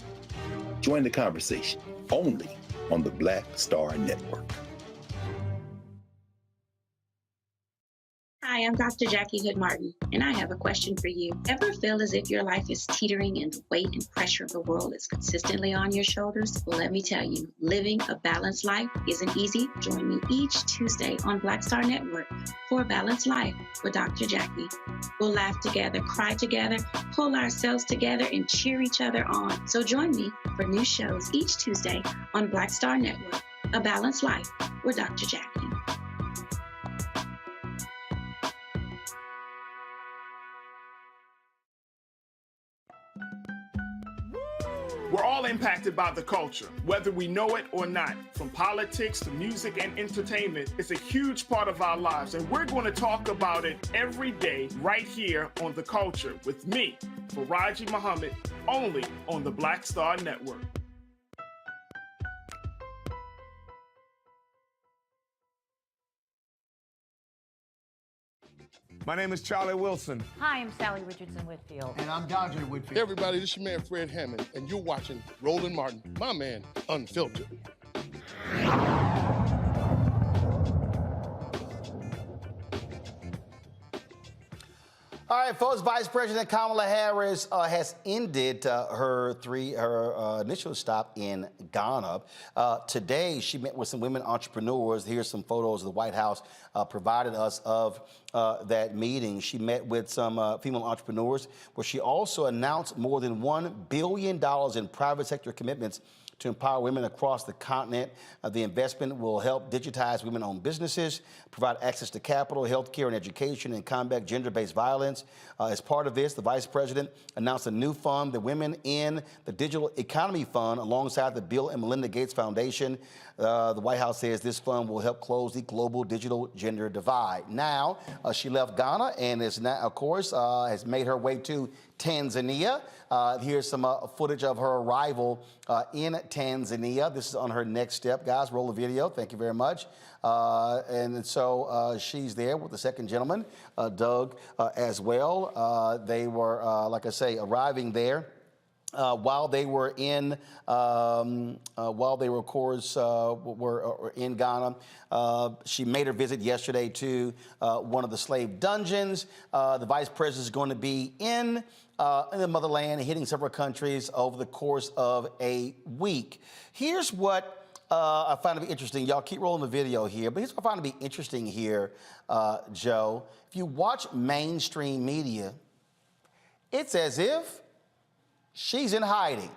Join the conversation only on the Black Star Network. Hi, I'm Dr. Jackie Hood Martin, and I have a question for you. Ever feel as if your life is teetering and the weight and pressure of the world is consistently on your shoulders? Well, let me tell you, living a balanced life isn't easy. Join me each Tuesday on Black Star Network for A Balanced Life with Dr. Jackie. We'll laugh together, cry together, pull ourselves together, and cheer each other on. So join me for new shows each Tuesday on Black Star Network, A Balanced Life with Dr. Jackie. We're all impacted by the culture, whether we know it or not. From politics to music and entertainment, it's a huge part of our lives, and we're going to talk about it every day right here on The Culture with me, Faraji Muhammad, only on the Black Star Network. My name is Charlie Wilson. Hi, I'm Sally Richardson Whitfield. And I'm Dodger Whitfield. Hey, everybody, this is your man, Fred Hammond, and you're watching Roland Martin, my man, Unfiltered. All right, folks, Vice President Kamala Harris has ended her initial stop in Ghana. Today, she met with some women entrepreneurs. Here's some photos the White House provided us of that meeting. She met with some female entrepreneurs, where she also announced more than $1 billion in private sector commitments to empower women across the continent. The investment will help digitize women-owned businesses, provide access to capital, healthcare, and education, and combat gender-based violence. As part of this, the Vice President announced a new fund, the Women in the Digital Economy Fund, alongside the Bill and Melinda Gates Foundation. The White House says this fund will help close the global digital gender divide. Now, she left Ghana and is now, of course, has made her way to Tanzania. Here's some footage of her arrival in Tanzania. This is on her next step. Guys, roll the video. Thank you very much. And so she's there with the second gentleman, Doug, as well. They were, like I say, arriving there. While they were in, of course, were in Ghana, she made her visit yesterday to one of the slave dungeons. The vice president is going to be in the motherland, hitting several countries over the course of a week. Here's what I find to be interesting. Y'all keep rolling the video here, but here's what I find to be interesting here, Joe. If you watch mainstream media, it's as if she's in hiding.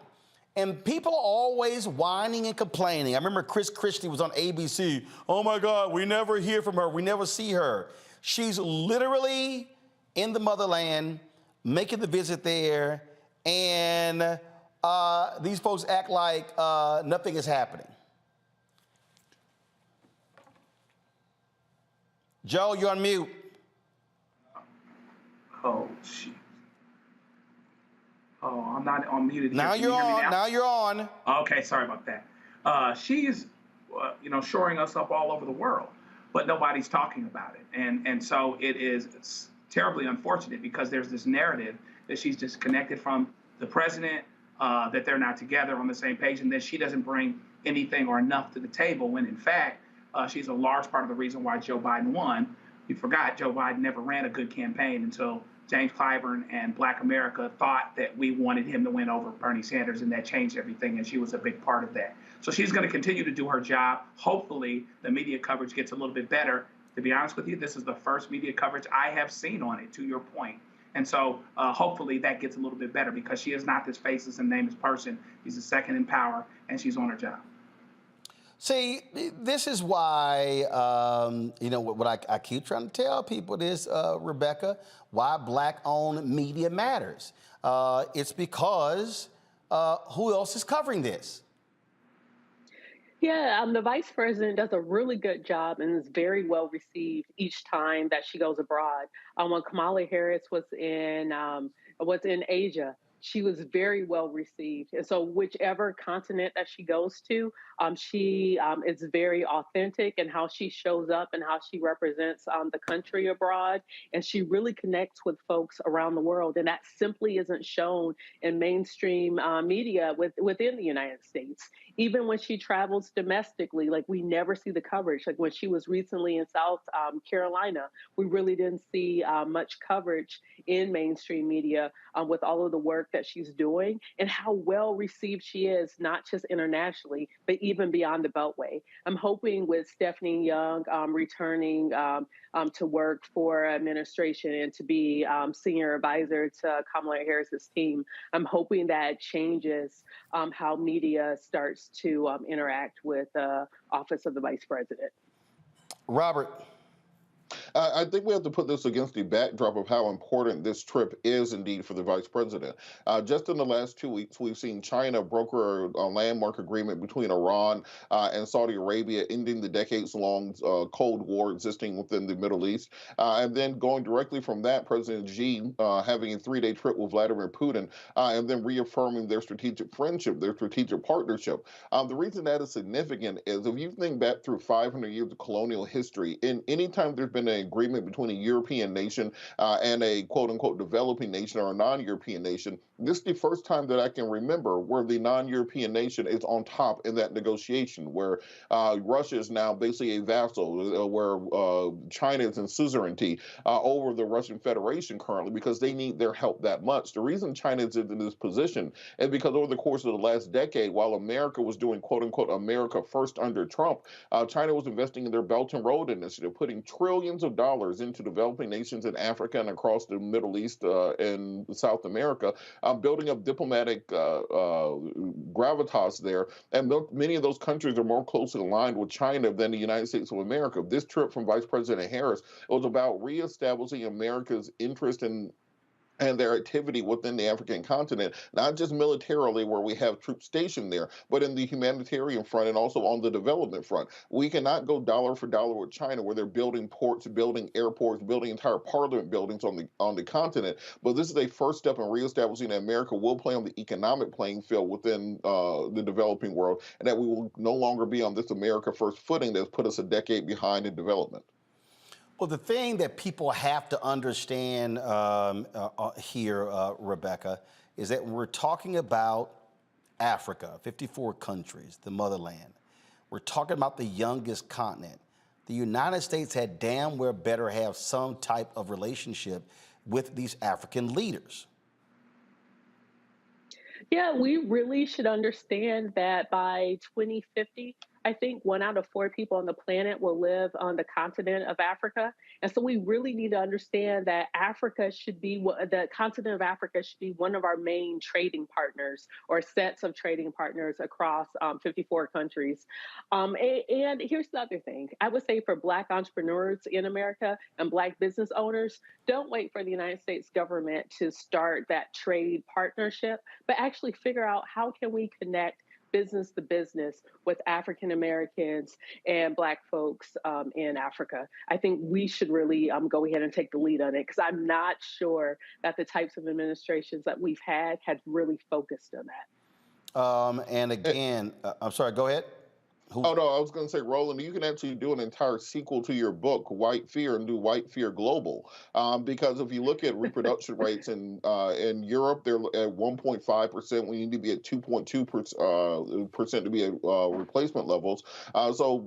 And people are always whining and complaining. I remember Chris Christie was on ABC. Oh my God, we never hear from her. We never see her. She's literally in the motherland, making the visit there, and these folks act like nothing is happening. Joe, you're on mute. Oh, shit. Oh, I'm not unmuted. Now you're on. Now you're on. Okay, sorry about that. She's, shoring us up all over the world, but nobody's talking about it. And so it's terribly unfortunate because there's this narrative that she's disconnected from the president, that they're not together on the same page, and that she doesn't bring anything or enough to the table, when in fact, she's a large part of the reason why Joe Biden won. You forgot Joe Biden never ran a good campaign until James Clyburn and Black America thought that we wanted him to win over Bernie Sanders, and that changed everything, and she was a big part of that. So she's going to continue to do her job. Hopefully, the media coverage gets a little bit better. To be honest with you, this is the first media coverage I have seen on it, to your point. And so hopefully that gets a little bit better, because she is not this faceless and nameless person. She's the second in power, and she's on her job. See, this is why, what I keep trying to tell people is, Rebecca, why Black-owned media matters. It's because who else is covering this? Yeah, the vice president does a really good job and is very well received each time that she goes abroad. When Kamala Harris was in Asia, she was very well received. And so whichever continent that she goes to, she is very authentic in how she shows up and how she represents the country abroad. And she really connects with folks around the world. And that simply isn't shown in mainstream media within the United States. Even when she travels domestically, like, we never see the coverage. Like when she was recently in South Carolina, we really didn't see much coverage in mainstream media with all of the work that she's doing and how well received she is, not just internationally, but even beyond the Beltway. I'm hoping with Stephanie Young returning to work for administration and to be senior advisor to Kamala Harris's team, I'm hoping that changes how media starts to interact with the office of the vice president. Robert. I think we have to put this against the backdrop of how important this trip is indeed for the vice president. Just in the last 2 weeks, we've seen China broker a landmark agreement between Iran and Saudi Arabia, ending the decades-long Cold War existing within the Middle East. And then going directly from that, President Xi having a 3-day trip with Vladimir Putin, and then reaffirming their strategic friendship, their strategic partnership. The reason that is significant is if you think back through 500 years of colonial history, in any time there's been an agreement between a European nation and a quote-unquote developing nation or a non-European nation, this is the first time that I can remember where the non-European nation is on top in that negotiation, where Russia is now basically a vassal, where China is in suzerainty over the Russian Federation currently because they need their help that much. The reason China is in this position is because over the course of the last decade, while America was doing quote-unquote America first under Trump, China was investing in their Belt and Road Initiative, putting trillions of dollars into developing nations in Africa and across the Middle East and South America, building up diplomatic gravitas there. And many of those countries are more closely aligned with China than the United States of America. This trip from Vice President Harris was about reestablishing America's interest in and their activity within the African continent, not just militarily where we have troops stationed there, but in the humanitarian front and also on the development front. We cannot go dollar for dollar with China where they're building ports, building airports, building entire parliament buildings on the continent. But this is a first step in reestablishing that America will play on the economic playing field within the developing world, and that we will no longer be on this America first footing that's put us a decade behind in development. Well, the thing that people have to understand here, Rebecca, is that when we're talking about Africa, 54 countries, the motherland, we're talking about the youngest continent. The United States had damn well better have some type of relationship with these African leaders. Yeah, we really should understand that by 2050, I think 1 out of 4 people on the planet will live on the continent of Africa. And so we really need to understand that the continent of Africa should be one of our main trading partners or sets of trading partners across 54 countries. And here's the other thing. I would say for Black entrepreneurs in America and Black business owners, don't wait for the United States government to start that trade partnership, but actually figure out how can we connect business to business with African Americans and Black folks in Africa. I think we should really go ahead and take the lead on it, because I'm not sure that the types of administrations that we've had really focused on that. And again, I'm sorry, go ahead. Oh, no, I was going to say, Roland, you can actually do an entire sequel to your book, White Fear, and do White Fear Global. Because if you look at reproduction rates in Europe, they're at 1.5%. We need to be at 2.2% to be at replacement levels. So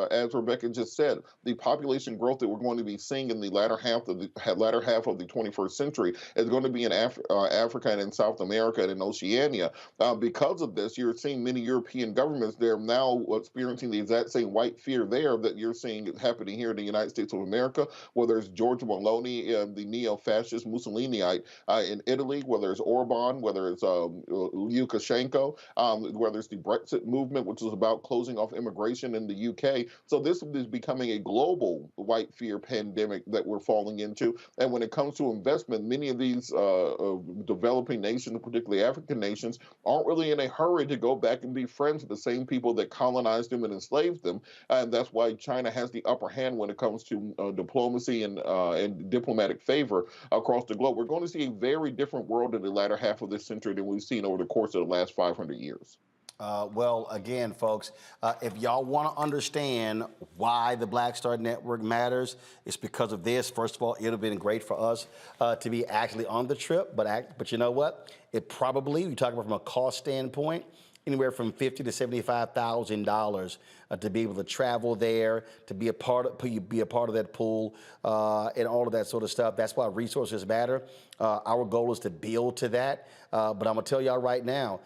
as Rebecca just said, the population growth that we're going to be seeing in the latter half of the 21st century is going to be in Africa and in South America and in Oceania. Because of this, you're seeing many European governments, they're now experiencing the exact same white fear there that you're seeing happening here in the United States of America, whether it's Giorgia Meloni, the neo-fascist Mussoliniite in Italy, whether it's Orban, whether it's Lukashenko, whether it's the Brexit movement, which is about closing off immigration in the UK. So this is becoming a global white fear pandemic that we're falling into. And when it comes to investment, many of these developing nations, particularly African nations, aren't really in a hurry to go back and be friends with the same people that colonized them and enslaved them, and that's why China has the upper hand when it comes to diplomacy and diplomatic favor across the globe. We're going to see a very different world in the latter half of this century than we've seen over the course of the last 500 years. Well, again, folks, if y'all want to understand why the Black Star Network matters, it's because of this. First of all, it would have been great for us to be actually on the trip, but you know what? It probably, you talk about from a cost standpoint, anywhere from $50,000 to $75,000 to be able to travel there, to be a part of that pool, and all of that sort of stuff. That's why resources matter. Our goal is to build to that. But I'm gonna tell y'all right now,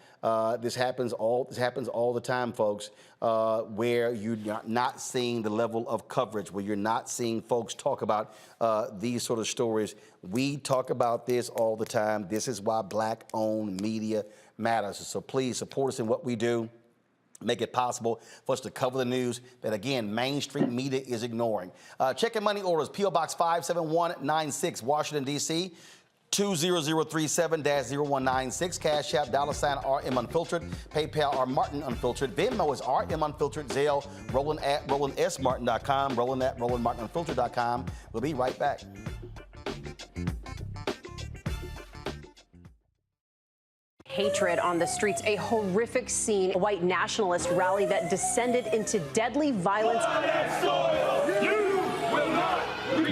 this happens all the time, folks, where you're not seeing the level of coverage, where you're not seeing folks talk about these sort of stories. We talk about this all the time. This is why Black-owned media matters. So please support us in what we do. Make it possible for us to cover the news that, again, mainstream media is ignoring. Check and money orders, P.O. Box 57196, Washington, D.C., 20037-0196. Cash App, $RM Unfiltered. PayPal, R Martin Unfiltered. Venmo is RM Unfiltered. Zelle, Roland at RolandSMartin.com. Roland at RolandMartinUnfiltered.com. We'll be right back. Hatred on the streets, a horrific scene, a white nationalist rally that descended into deadly violence.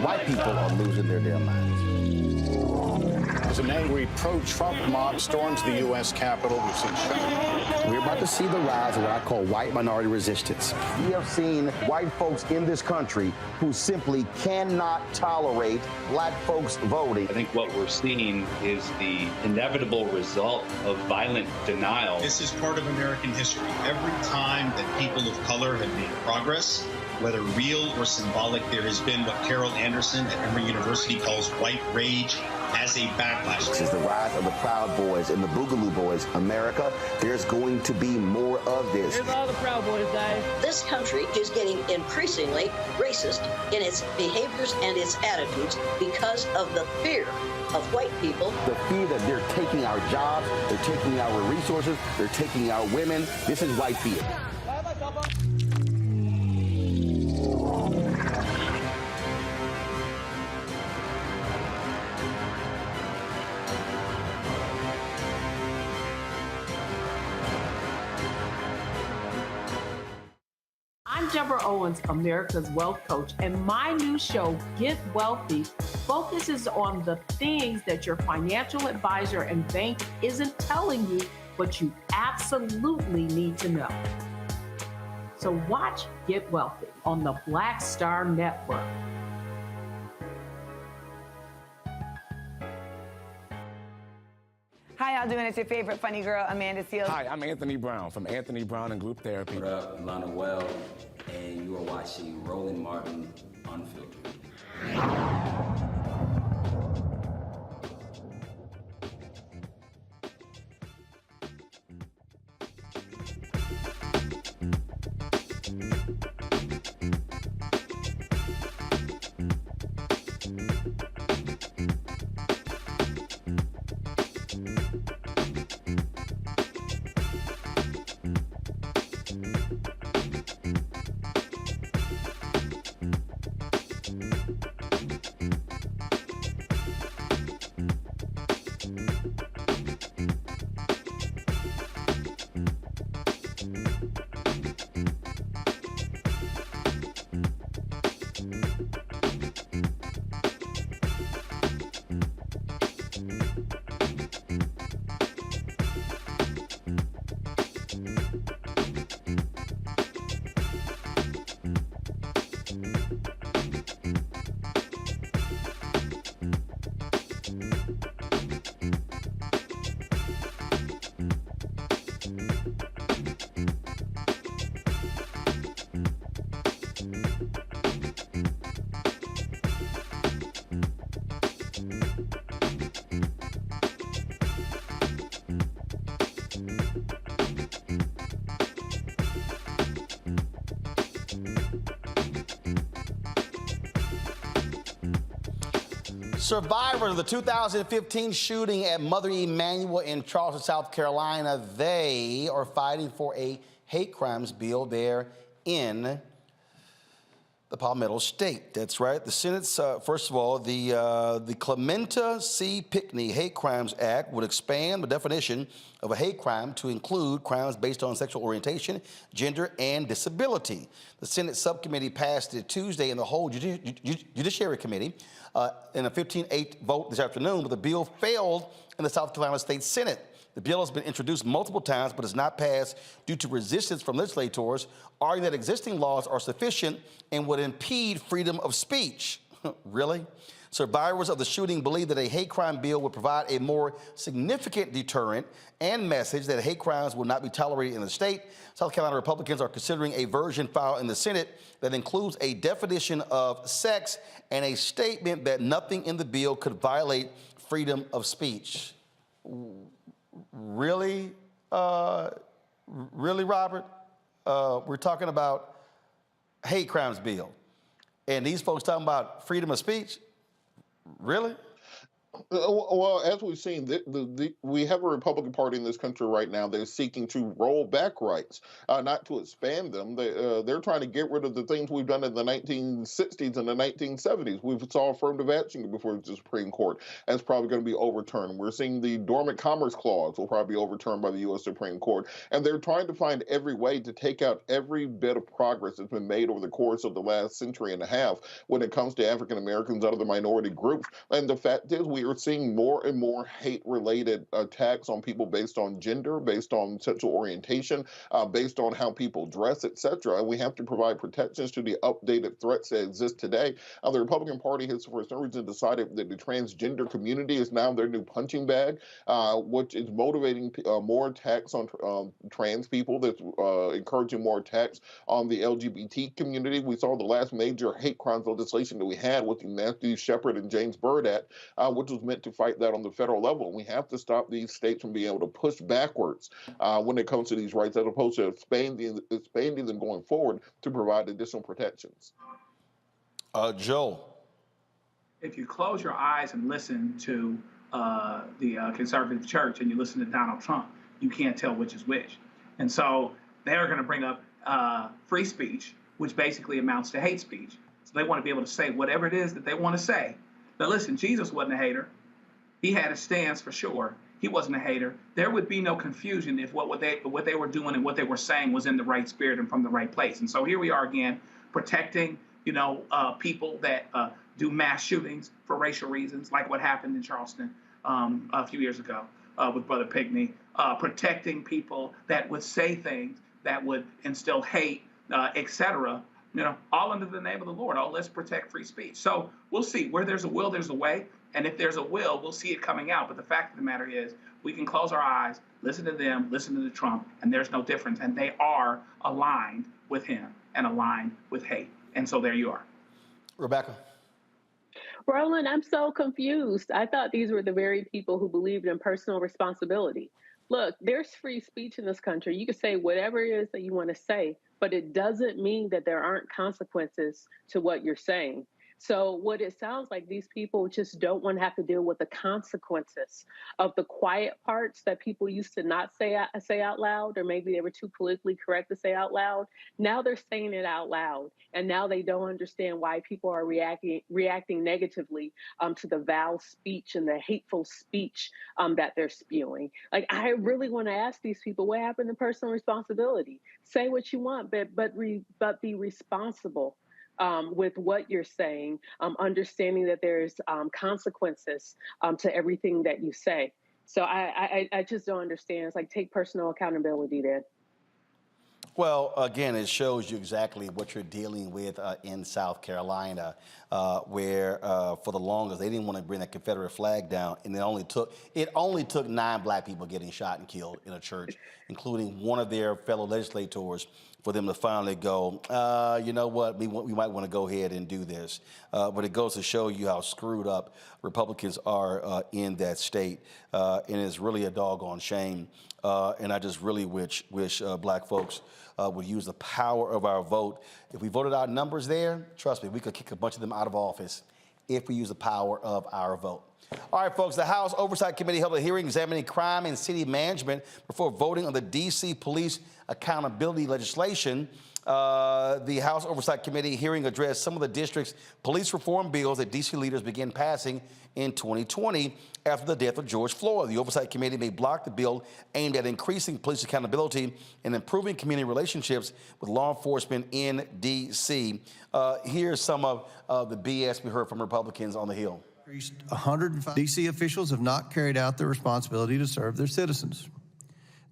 White people are losing their damn minds. As an angry pro-Trump mob storms the U.S. Capitol, we've seen We're about to see the rise of what I call white minority resistance. We have seen white folks in this country who simply cannot tolerate black folks voting. I think what we're seeing is the inevitable result of violent denial. This is part of American history. Every time that people of color have made progress, whether real or symbolic, there has been what Carol Anderson at Emory University calls white rage as a backlash. This is the rise of the Proud Boys and the Boogaloo Boys. America, there's going to be more of this. Here's all the Proud Boys, guys. This country is getting increasingly racist in its behaviors and its attitudes because of the fear of white people. The fear that they're taking our jobs, they're taking our resources, they're taking our women. This is white fear. I'm Deborah Owens, America's Wealth Coach, and my new show, Get Wealthy, focuses on the things that your financial advisor and bank isn't telling you, but you absolutely need to know. So watch Get Wealthy on the Black Star Network. How y'all doing? It's your favorite funny girl, Amanda Seals. Hi, I'm Anthony Brown from Anthony Brown and Group Therapy. What up, Lana Well, and you are watching Roland Martin Unfiltered. Survivors of the 2015 shooting at Mother Emanuel in Charleston, South Carolina, they are fighting for a hate crimes bill there in the Palmetto State. That's right. The Senate's, first of all, the Clementa C. Pinckney Hate Crimes Act would expand the definition of a hate crime to include crimes based on sexual orientation, gender, and disability. The Senate subcommittee passed it Tuesday in the whole Judiciary Committee in a 15-8 vote this afternoon, but the bill failed in the South Carolina State Senate. The bill has been introduced multiple times, but has not passed due to resistance from legislators, arguing that existing laws are sufficient and would impede freedom of speech. Really? Survivors of the shooting believe that a hate crime bill would provide a more significant deterrent and message that hate crimes will not be tolerated in the state. South Carolina Republicans are considering a version filed in the Senate that includes a definition of sex and a statement that nothing in the bill could violate freedom of speech. Really? Really, Robert? We're talking about hate crimes bill. And these folks talking about freedom of speech? Really? Well, as we've seen, we have a Republican Party in this country right now that is seeking to roll back rights, not to expand them. They're trying to get rid of the things we've done in the 1960s and the 1970s. We saw affirmative action before the Supreme Court. That's probably going to be overturned. We're seeing the Dormant Commerce Clause will probably be overturned by the U.S. Supreme Court. And they're trying to find every way to take out every bit of progress that's been made over the course of the last century and a half when it comes to African Americans and other minority groups. And the fact is, we are seeing more and more hate-related attacks on people based on gender, based on sexual orientation, based on how people dress, etc. And we have to provide protections to the updated threats that exist today. The Republican Party has, for some reason, decided that the transgender community is now their new punching bag, which is motivating more attacks on trans people, that's encouraging more attacks on the LGBT community. We saw the last major hate crimes legislation that we had with Matthew Shepard and James Byrd Act, which judge was meant to fight that on the federal level. We have to stop these states from being able to push backwards when it comes to these rights, as opposed to expanding them going forward to provide additional protections. Joe. If you close your eyes and listen to the conservative church and you listen to Donald Trump, you can't tell which is which. And so they're going to bring up free speech, which basically amounts to hate speech. So they want to be able to say whatever it is that they want to say. But listen, Jesus wasn't a hater. He had a stance for sure. He wasn't a hater. There would be no confusion if what they were doing and what they were saying was in the right spirit and from the right place. And so here we are again, protecting, people that do mass shootings for racial reasons, like what happened in Charleston a few years ago with Brother Pinkney, protecting people that would say things that would instill hate, etc., all under the name of the Lord. Oh, let's protect free speech. So we'll see. Where there's a will, there's a way. And if there's a will, we'll see it coming out. But the fact of the matter is, we can close our eyes, listen to them, listen to Trump, and there's no difference. And they are aligned with him and aligned with hate. And so there you are. Rebecca. Roland, I'm so confused. I thought these were the very people who believed in personal responsibility. Look, there's free speech in this country. You can say whatever it is that you want to say, but it doesn't mean that there aren't consequences to what you're saying. So what it sounds like, these people just don't want to have to deal with the consequences of the quiet parts that people used to not say out loud, or maybe they were too politically correct to say out loud. Now they're saying it out loud, and now they don't understand why people are reacting negatively to the vile speech and the hateful speech that they're spewing. Like, I really want to ask these people, what happened to personal responsibility? Say what you want, but be responsible with what you're saying, understanding that there's consequences to everything that you say. So I just don't understand. It's like, take personal accountability then. Well, again, it shows you exactly what you're dealing with in South Carolina, where for the longest they didn't want to bring that Confederate flag down, and it only took 9 black people getting shot and killed in a church, including one of their fellow legislators, for them to finally go, you know what, we might want to go ahead and do this. But it goes to show you how screwed up Republicans are in that state, and it's really a doggone shame. And I just really wish black folks would use the power of our vote. If we voted our numbers there, trust me, we could kick a bunch of them out of office if we use the power of our vote. All right, folks, the House Oversight Committee held a hearing examining crime and city management before voting on the D.C. police accountability legislation. The House Oversight Committee hearing addressed some of the district's police reform bills that D.C. leaders began passing in 2020 after the death of George Floyd. The Oversight Committee may block the bill aimed at increasing police accountability and improving community relationships with law enforcement in D.C. Here's some of the BS we heard from Republicans on the Hill. 105 D.C. officials have not carried out their responsibility to serve their citizens.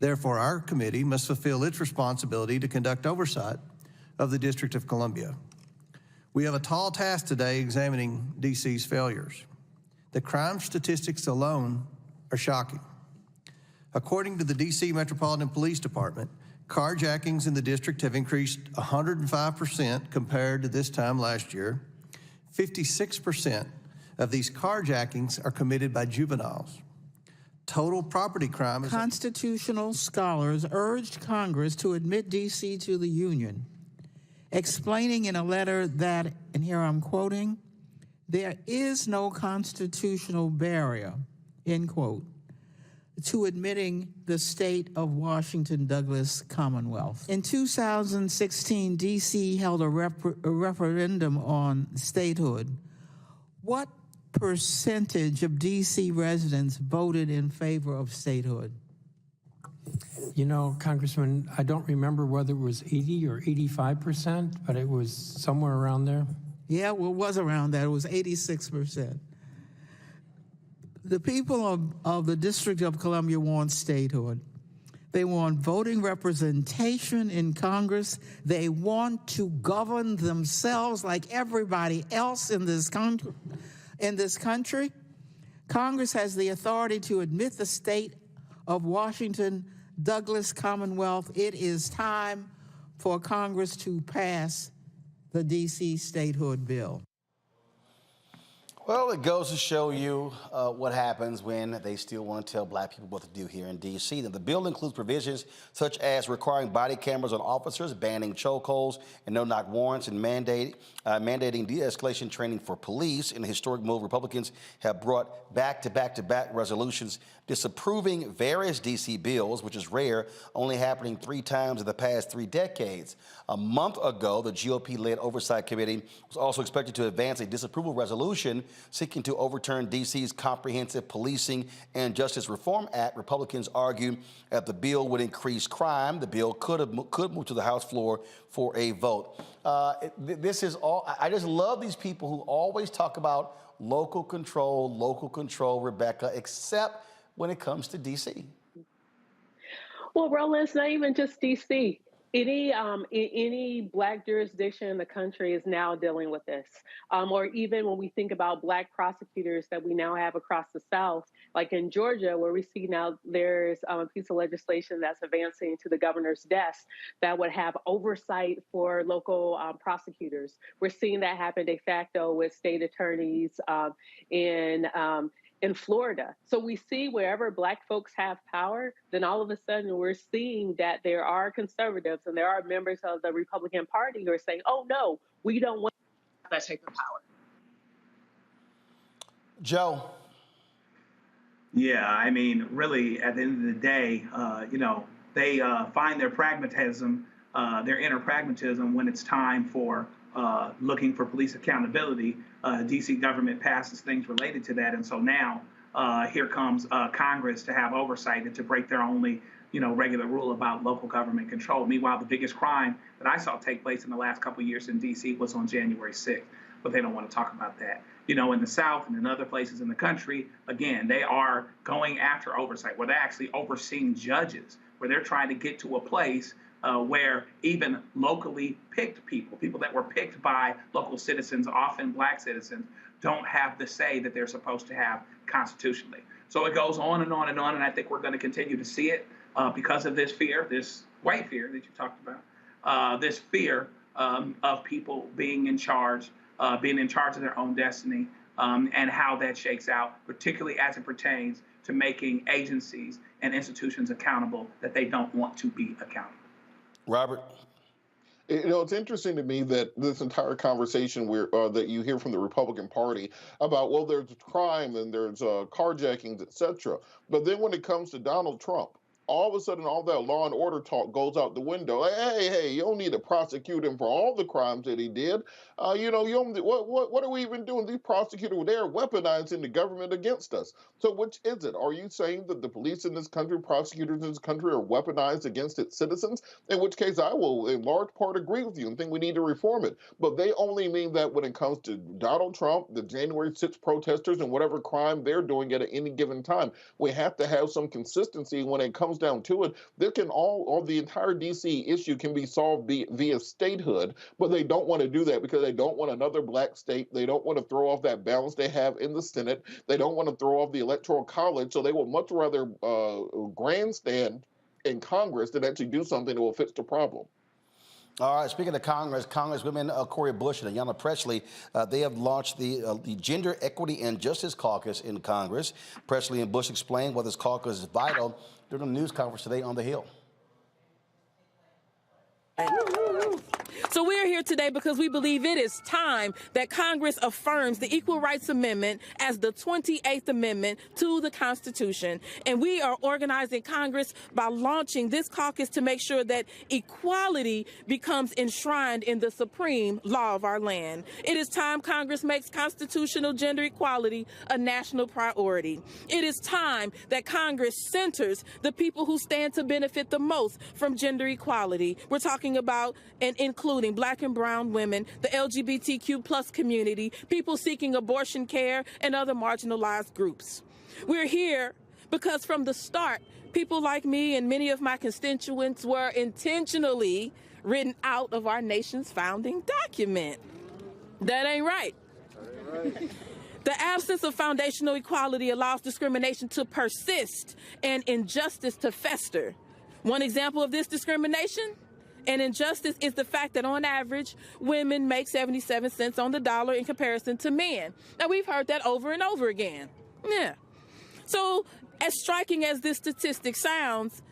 Therefore, our committee must fulfill its responsibility to conduct oversight of the District of Columbia. We have a tall task today examining D.C.'s failures. The crime statistics alone are shocking. According to the D.C. Metropolitan Police Department, carjackings in the district have increased 105% compared to this time last year. 56% of these carjackings are committed by juveniles. Total property crime is... Constitutional scholars urged Congress to admit D.C. to the Union, explaining in a letter that, and here I'm quoting, there is no constitutional barrier, end quote, to admitting the state of Washington Douglas Commonwealth. In 2016, D.C. held a referendum on statehood. What percentage of D.C. residents voted in favor of statehood? You know, Congressman, I don't remember whether it was 80 or 85%, but it was somewhere around there. Yeah, well, it was around that. It was 86%. The people of the District of Columbia want statehood. They want voting representation in Congress. They want to govern themselves like everybody else in this country. Congress has the authority to admit the state of Washington Douglas Commonwealth. It is time for Congress to pass the D.C. statehood bill. Well, it goes to show you what happens when they still want to tell black people what to do here in D.C. The bill includes provisions such as requiring body cameras on officers, banning chokeholds and no-knock warrants, and mandating de-escalation training for police. In a historic move, Republicans have brought back-to-back resolutions disapproving various D.C. bills, which is rare, only happening 3 times in the past 3 decades. A month ago, the GOP-led Oversight Committee was also expected to advance a disapproval resolution seeking to overturn D.C.'s Comprehensive Policing and Justice Reform Act. Republicans argue that the bill would increase crime. The bill could move to the House floor for a vote. This is all. I just love these people who always talk about local control, Rebecca, except when it comes to D.C. Well, Roland, it's not even just D.C. Any black jurisdiction in the country is now dealing with this. Or even when we think about black prosecutors that we now have across the South, like in Georgia, where we see now there's a piece of legislation that's advancing to the governor's desk that would have oversight for local prosecutors. We're seeing that happen de facto with state attorneys in Florida. So we see wherever black folks have power, then all of a sudden we're seeing that there are conservatives and there are members of the Republican Party who are saying, oh no, we don't want that type of power. Joe. Yeah, I mean, really, at the end of the day, they find their pragmatism, their inner pragmatism when it's time for looking for police accountability. D.C. government passes things related to that. And so now here comes Congress to have oversight and to break their only, regular rule about local government control. Meanwhile, the biggest crime that I saw take place in the last couple of years in D.C. was on January 6th. But they don't want to talk about that. In the South and in other places in the country, again, they are going after oversight, where they're actually overseeing judges, where they're trying to get to a place where even locally picked people that were picked by local citizens, often black citizens, don't have the say that they're supposed to have constitutionally. So it goes on and on and on, and I think we're going to continue to see it because of this fear, this white fear that you talked about, this fear of people being in charge of their own destiny, and how that shakes out, particularly as it pertains to making agencies and institutions accountable that they don't want to be accountable. Robert? It's interesting to me that this entire conversation that you hear from the Republican Party about, well, there's crime and there's carjackings, et cetera. But then when it comes to Donald Trump, all of a sudden, all that law and order talk goes out the window. Hey, you don't need to prosecute him for all the crimes that he did. What are we even doing? These prosecutors, they're weaponizing the government against us. So which is it? Are you saying that the police in this country, prosecutors in this country are weaponized against its citizens? In which case, I will in large part agree with you and think we need to reform it. But they only mean that when it comes to Donald Trump, the January 6th protesters, and whatever crime they're doing at any given time. We have to have some consistency when it comes down to it. There can the entire D.C. issue can be solved via statehood, but they don't want to do that because they don't want another black state. They don't want to throw off that balance they have in the Senate. They don't want to throw off the Electoral College, so they would much rather grandstand in Congress than actually do something that will fix the problem. All right, speaking of Congress, Congresswomen Cori Bush and Ayanna Pressley, they have launched the Gender Equity and Justice Caucus in Congress. Pressley and Bush explained why this caucus is vital during a news conference today on the Hill. So we're here today because we believe it is time that Congress affirms the Equal Rights Amendment as the 28th Amendment to the Constitution. And we are organizing Congress by launching this caucus to make sure that equality becomes enshrined in the supreme law of our land. It is time Congress makes constitutional gender equality a national priority. It is time that Congress centers the people who stand to benefit the most from gender equality. We're talking about and including Black and brown women, the LGBTQ plus community, people seeking abortion care, and other marginalized groups. We're here because from the start, people like me and many of my constituents were intentionally written out of our nation's founding document. That ain't right. The absence of foundational equality allows discrimination to persist and injustice to fester. One example of this discrimination And injustice is the fact that on average, women make 77 cents on the dollar in comparison to men. Now, we've heard that over and over again. Yeah. So as striking as this statistic sounds,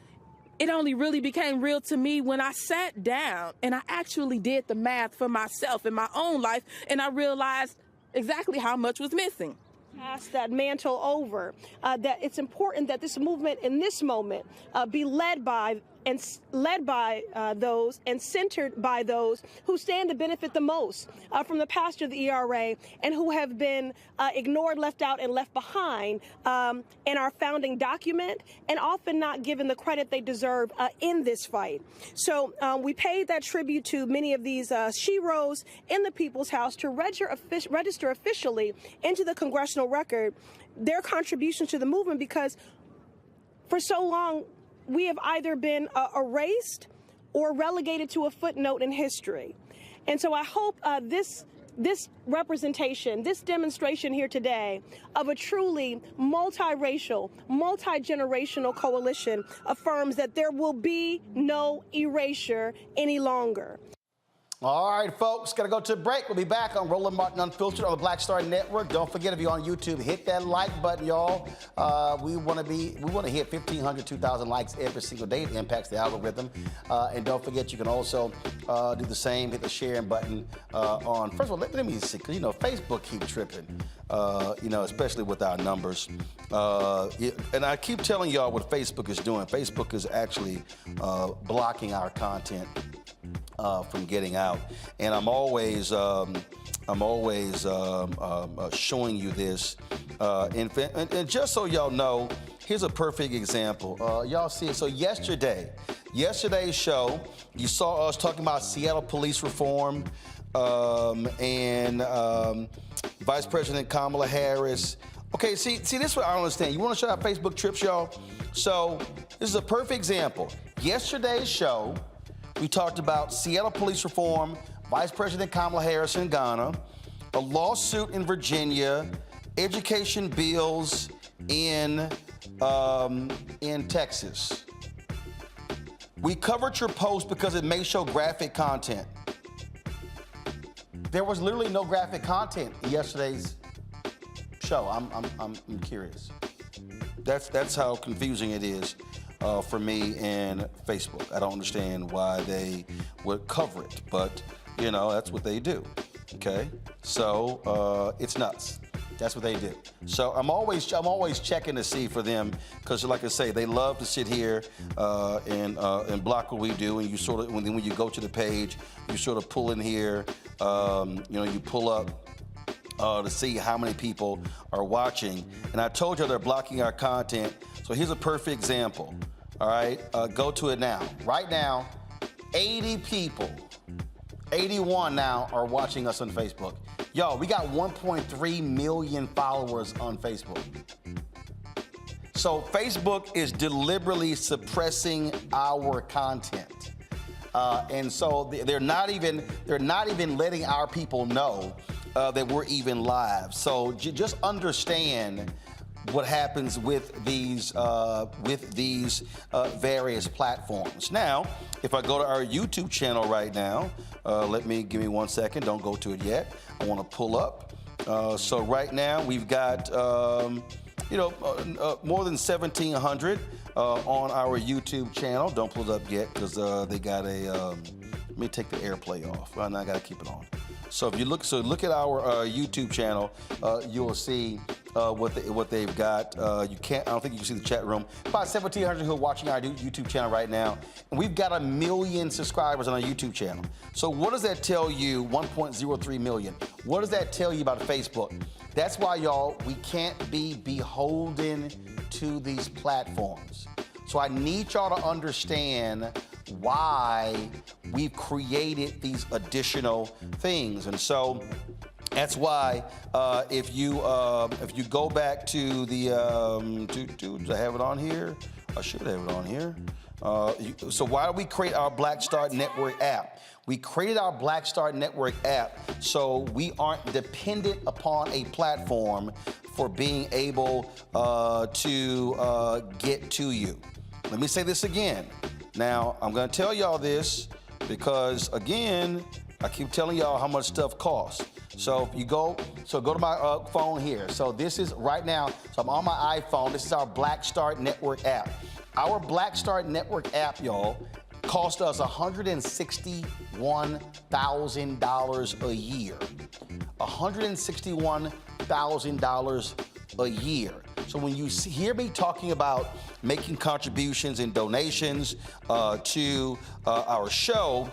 it only really became real to me when I sat down and I actually did the math for myself in my own life, and I realized exactly how much was missing. Pass that mantle over, that it's important that this movement in this moment be led by those and centered by those who stand to benefit the most from the passage of the ERA and who have been ignored, left out, and left behind in our founding document, and often not given the credit they deserve in this fight. So we paid that tribute to many of these sheroes in the People's House to register officially into the congressional record their contributions to the movement, because for so long we have either been erased or relegated to a footnote in history. And so I hope this representation, this demonstration here today of a truly multiracial, multi-generational coalition affirms that there will be no erasure any longer. All right, folks, got to go to a break. We'll be back on Roland Martin Unfiltered on the Black Star Network. Don't forget, if you're on YouTube, hit that like button, y'all. We want to hit 1,500, 2,000 likes every single day. It impacts the algorithm. And don't forget, you can also do the same. Hit the sharing button on. First of all, let me see, because Facebook keep tripping. Especially with our numbers. And I keep telling y'all what Facebook is doing. Facebook is actually blocking our content from getting out, and I'm always showing you this. And just so y'all know, here's a perfect example. Y'all see it. So yesterday's show, you saw us talking about Seattle police reform and Vice President Kamala Harris. Okay, see, this is what I don't understand. You want to show our Facebook trips, y'all? So this is a perfect example. Yesterday's show, we talked about Seattle police reform, Vice President Kamala Harris in Ghana, a lawsuit in Virginia, education bills in Texas. We covered your post because it may show graphic content. There was literally no graphic content in yesterday's show. I'm curious. That's how confusing it is. For me and Facebook. I don't understand why they would cover it, but that's what they do. Okay, so it's nuts. That's what they do. So I'm always checking to see for them, because like I say, they love to sit here and block what we do. And you sort of, when you go to the page, you sort of pull in here. You pull up to see how many people are watching. And I told you they're blocking our content. So here's a perfect example. All right, go to it now. Right now, 80 people, 81 now are watching us on Facebook. Yo, we got 1.3 million followers on Facebook. So Facebook is deliberately suppressing our content. And so they're not even letting our people know that we're even live. So just understand what happens with these various platforms. Now, if I go to our YouTube channel right now, give me 1 second. Don't go to it yet. I want to pull up. So right now we've got more than 1,700 on our YouTube channel. Don't pull it up yet because they got a. Let me take the AirPlay off. Well, now I got to keep it on. So if you look at our YouTube channel, you will see what they've got. I don't think you can see the chat room. About 1,700 who are watching our YouTube channel right now, and we've got 1 million subscribers on our YouTube channel. So what does that tell you? 1.03 million. What does that tell you about Facebook? That's why, y'all, we can't be beholden to these platforms. So I need y'all to understand why we've created these additional things. And so that's why if you go back to the do I have it on here? I should have it on here. So why do we create our Black Star Network app? We created our Black Star Network app so we aren't dependent upon a platform for being able to get to you. Let me say this again. Now, I'm going to tell y'all this, because again, I keep telling y'all how much stuff costs. So if you go to my phone here. So this is right now, so I'm on my iPhone. This is our Black Start Network app. Our Black Start Network app, y'all, cost us $161,000 a year. $161,000 a year. So when you hear me talking about making contributions and donations to our show,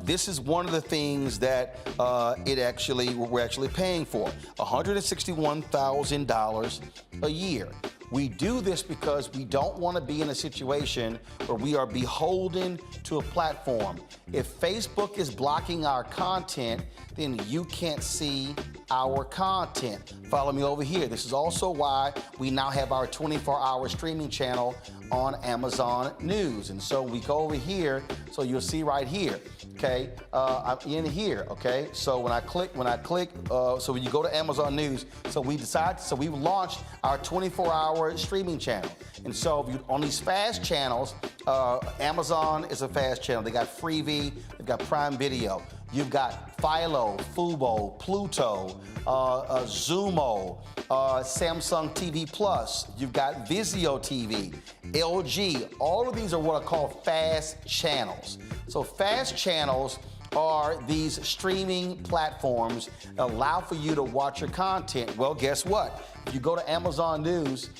this is one of the things that we're actually paying for, $161,000 a year. We do this because we don't want to be in a situation where we are beholden to a platform. If Facebook is blocking our content, then you can't see our content. Follow me over here. This is also why we now have our 24-hour streaming channel on Amazon News. And so we go over here, so you'll see right here, okay? I'm in here, okay? So when I click, so when you go to Amazon News, so we've launched our 24-hour streaming channel. And so on these fast channels, Amazon is a fast channel. They got Freevee, they've got Prime Video. You've got Philo, Fubo, Pluto, Zumo, Samsung TV Plus. You've got Vizio TV, LG. All of these are what are called fast channels. So fast channels are these streaming platforms that allow for you to watch your content. Well, guess what? If you go to Amazon News,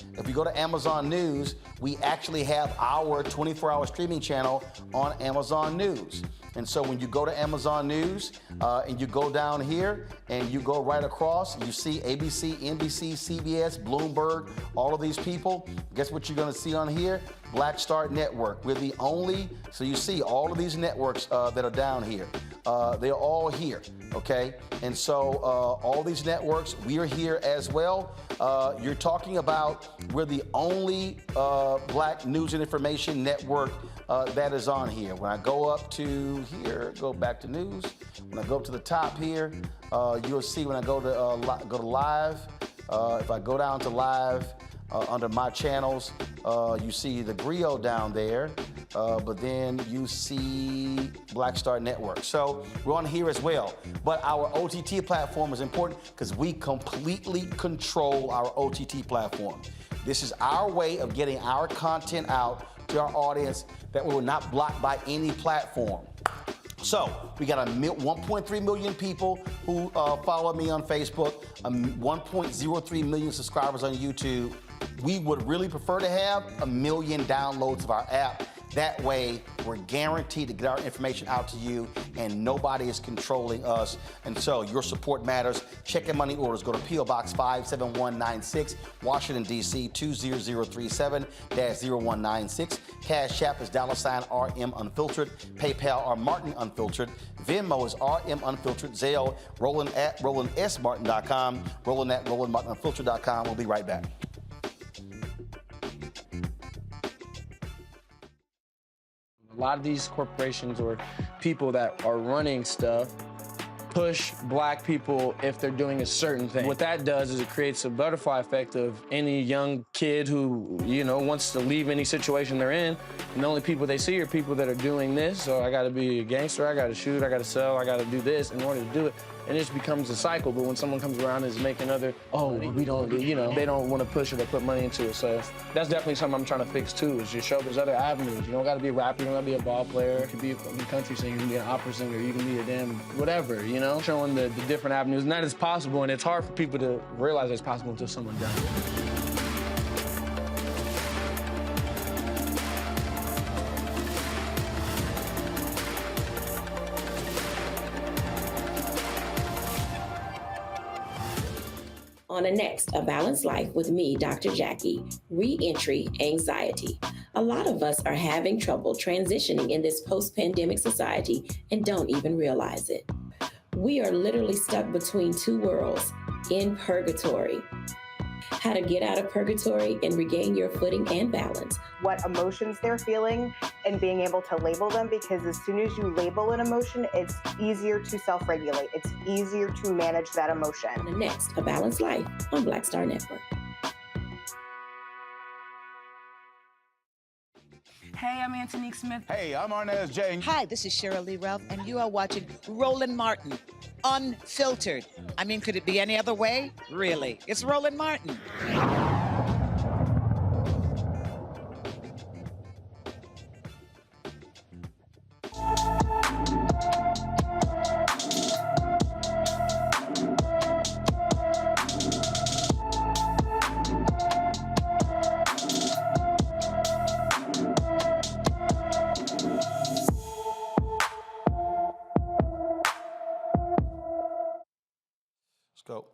we actually have our 24-hour streaming channel on Amazon News. And so when you go to Amazon News and you go down here and you go right across, you see ABC, NBC, CBS, Bloomberg, all of these people. Guess what you're going to see on here? Black Start Network. We're the only, so you see all of these networks that are down here. They're all here, okay? And so all these networks, we are here as well. You're talking about we're the only black news and information network that is on here. When I go up to here, go back to news. When I go up to the top here, you'll see when I go to live. If I go down to live under my channels, you see the Griot down there, but then you see Black Star Network. So we're on here as well. But our OTT platform is important because we completely control our OTT platform. This is our way of getting our content out to our audience that we were not blocked by any platform. So we got 1.3 million people who follow me on Facebook, 1.03 million subscribers on YouTube. We would really prefer to have 1 million downloads of our app. That way, we're guaranteed to get our information out to you, and nobody is controlling us. And so, your support matters. Check your money orders. Go to P.O. Box 57196, Washington, D.C. 20037-0196. Cash App is $RM Unfiltered. PayPal are Martin Unfiltered. Venmo is RM Unfiltered. Zelle, Roland at RolandSMartin.com. Roland at RolandMartinUnfiltered.com. We'll be right back. A lot of these corporations or people that are running stuff push black people if they're doing a certain thing. What that does is it creates a butterfly effect of any young kid who, wants to leave any situation they're in, and the only people they see are people that are doing this. So I gotta be a gangster, I gotta shoot, I gotta sell, I gotta do this in order to do it. And it just becomes a cycle. But when someone comes around and is making we don't, they don't want to push it or put money into it. So that's definitely something I'm trying to fix too, is just show there's other avenues. You don't got to be a rapper, you don't got to be a ball player. You can be a country singer, you can be an opera singer, you can be a damn whatever, showing the different avenues. And that is possible, and it's hard for people to realize it's possible until someone does it. On the next A Balanced Life with me, Dr. Jackie, re-entry anxiety. A lot of us are having trouble transitioning in this post-pandemic society and don't even realize it. We are literally stuck between two worlds, in purgatory. How to get out of purgatory and regain your footing and balance. What emotions they're feeling and being able to label them, because as soon as you label an emotion, it's easier to self-regulate. It's easier to manage that emotion. The next, A Balanced Life on Black Star Network. Hey, I'm Antonique Smith. Hey, I'm Arnez J. Hi, this is Cheryl Lee Ralph, and you are watching Roland Martin, Unfiltered. I mean, could it be any other way? Really? It's Roland Martin. Let's go.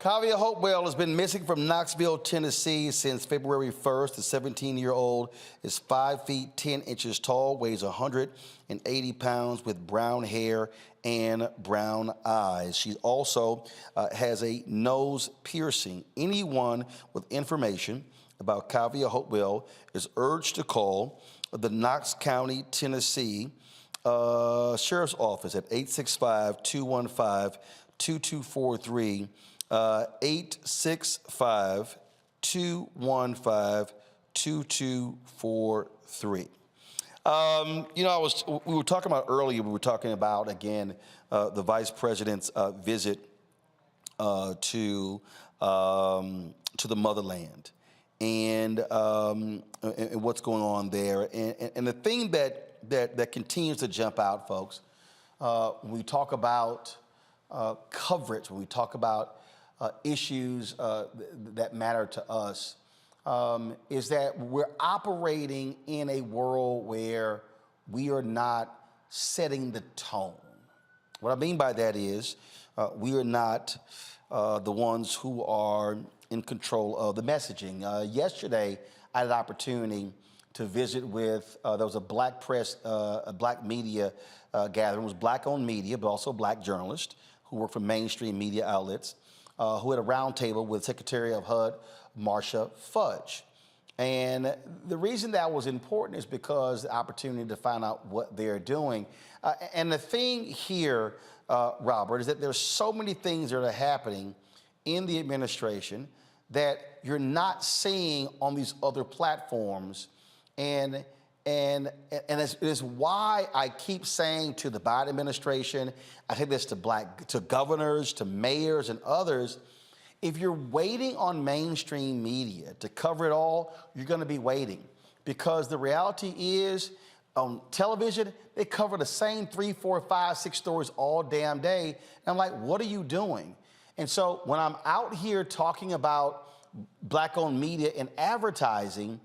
Kavia Hopewell has been missing from Knoxville, Tennessee since February 1st. The 17-year-old is 5 feet 10 inches tall, weighs 180 pounds with brown hair and brown eyes. She also has a nose piercing. Anyone with information about Kavia Hopewell is urged to call the Knox County, Tennessee Sheriff's Office at 865-215-2243. 865-215-2243. We were talking about earlier, again, the vice president's visit to the motherland and what's going on there. And the thing that continues to jump out, folks, when we talk about coverage, when we talk about issues that matter to us, is that we're operating in a world where we are not setting the tone. What I mean by that is we are not the ones who are in control of the messaging. Yesterday, I had an opportunity to visit with, there was a black press, a black media gathering. It was black-owned media, but also black journalists who work for mainstream media outlets, who had a roundtable with Secretary of HUD, Marcia Fudge. And the reason that was important is because the opportunity to find out what they're doing. And the thing here, Robert, is that there's so many things that are happening in the administration that you're not seeing on these other platforms. And it's why I keep saying to the Biden administration, I say this to governors, to mayors and others, if you're waiting on mainstream media to cover it all, you're gonna be waiting. Because the reality is, on television, they cover the same 3, 4, 5, 6 stories all damn day. And I'm like, what are you doing? And so when I'm out here talking about black-owned media and advertising,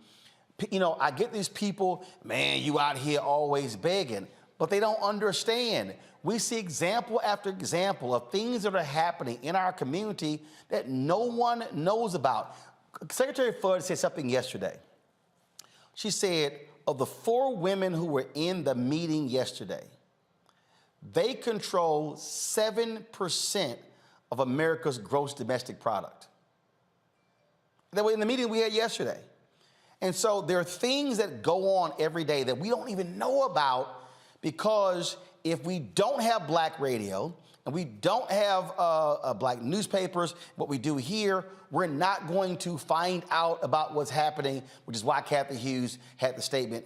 I get these people, man, you out here always begging, but they don't understand. We see example after example of things that are happening in our community that no one knows about. Secretary Fudge said something yesterday. She said, of the 4 women who were in the meeting yesterday, they control 7% of America's gross domestic product. That was in the meeting we had yesterday. And so there are things that go on every day that we don't even know about, because if we don't have black radio and we don't have black newspapers, what we do here, we're not going to find out about what's happening, which is why Kathy Hughes had the statement,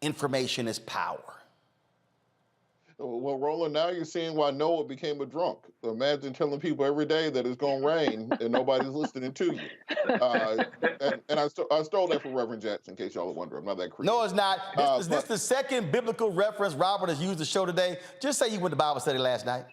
information is power. Well, Roland, now you're seeing why Noah became a drunk. Imagine telling people every day that it's going to rain and nobody's listening to you. And I stole that from Reverend Jackson, in case y'all are wondering. I'm not that creative. No, it's not. This is the second biblical reference Robert has used the show today. Just say you went to Bible study last night.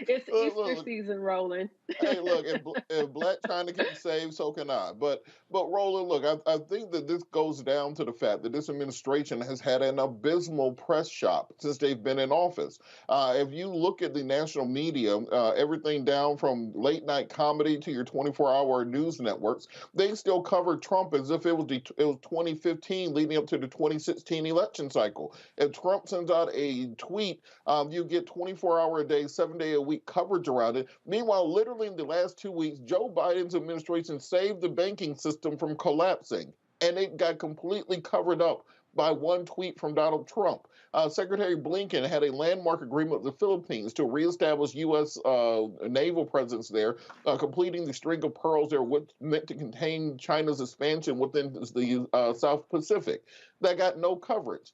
It's Easter season, Roland. Hey, look, if Black China can save, so can I. But Roland, look, I think that this goes down to the fact that this administration has had an abysmal press shop since they've been in office. If you look at the national media, everything down from late night comedy to your 24-hour news networks, they still cover Trump as if it was 2015 leading up to the 2016 election cycle. If Trump sends out a tweet, you get 24-hour-a-day, 7-day-a-week coverage around it. Meanwhile, literally in the last 2 weeks, Joe Biden's administration saved the banking system from collapsing, and it got completely covered up by one tweet from Donald Trump. Secretary Blinken had a landmark agreement with the Philippines to reestablish U.S. naval presence there, completing the string of pearls that were meant to contain China's expansion within the South Pacific. That got no coverage.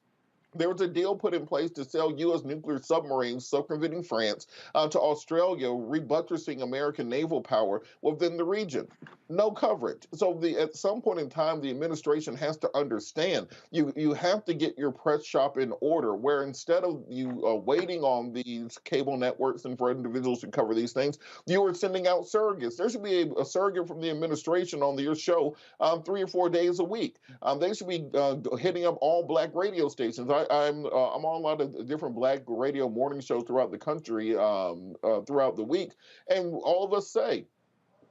There was a deal put in place to sell U.S. nuclear submarines, circumventing France, to Australia, rebuttressing American naval power within the region. No coverage. So at some point in time, the administration has to understand you have to get your press shop in order, where instead of you waiting on these cable networks and for individuals to cover these things, you are sending out surrogates. There should be a surrogate from the administration on your show 3 or 4 days a week. They should be hitting up all black radio stations. I'm on a lot of different black radio morning shows throughout the country throughout the week, and all of us say,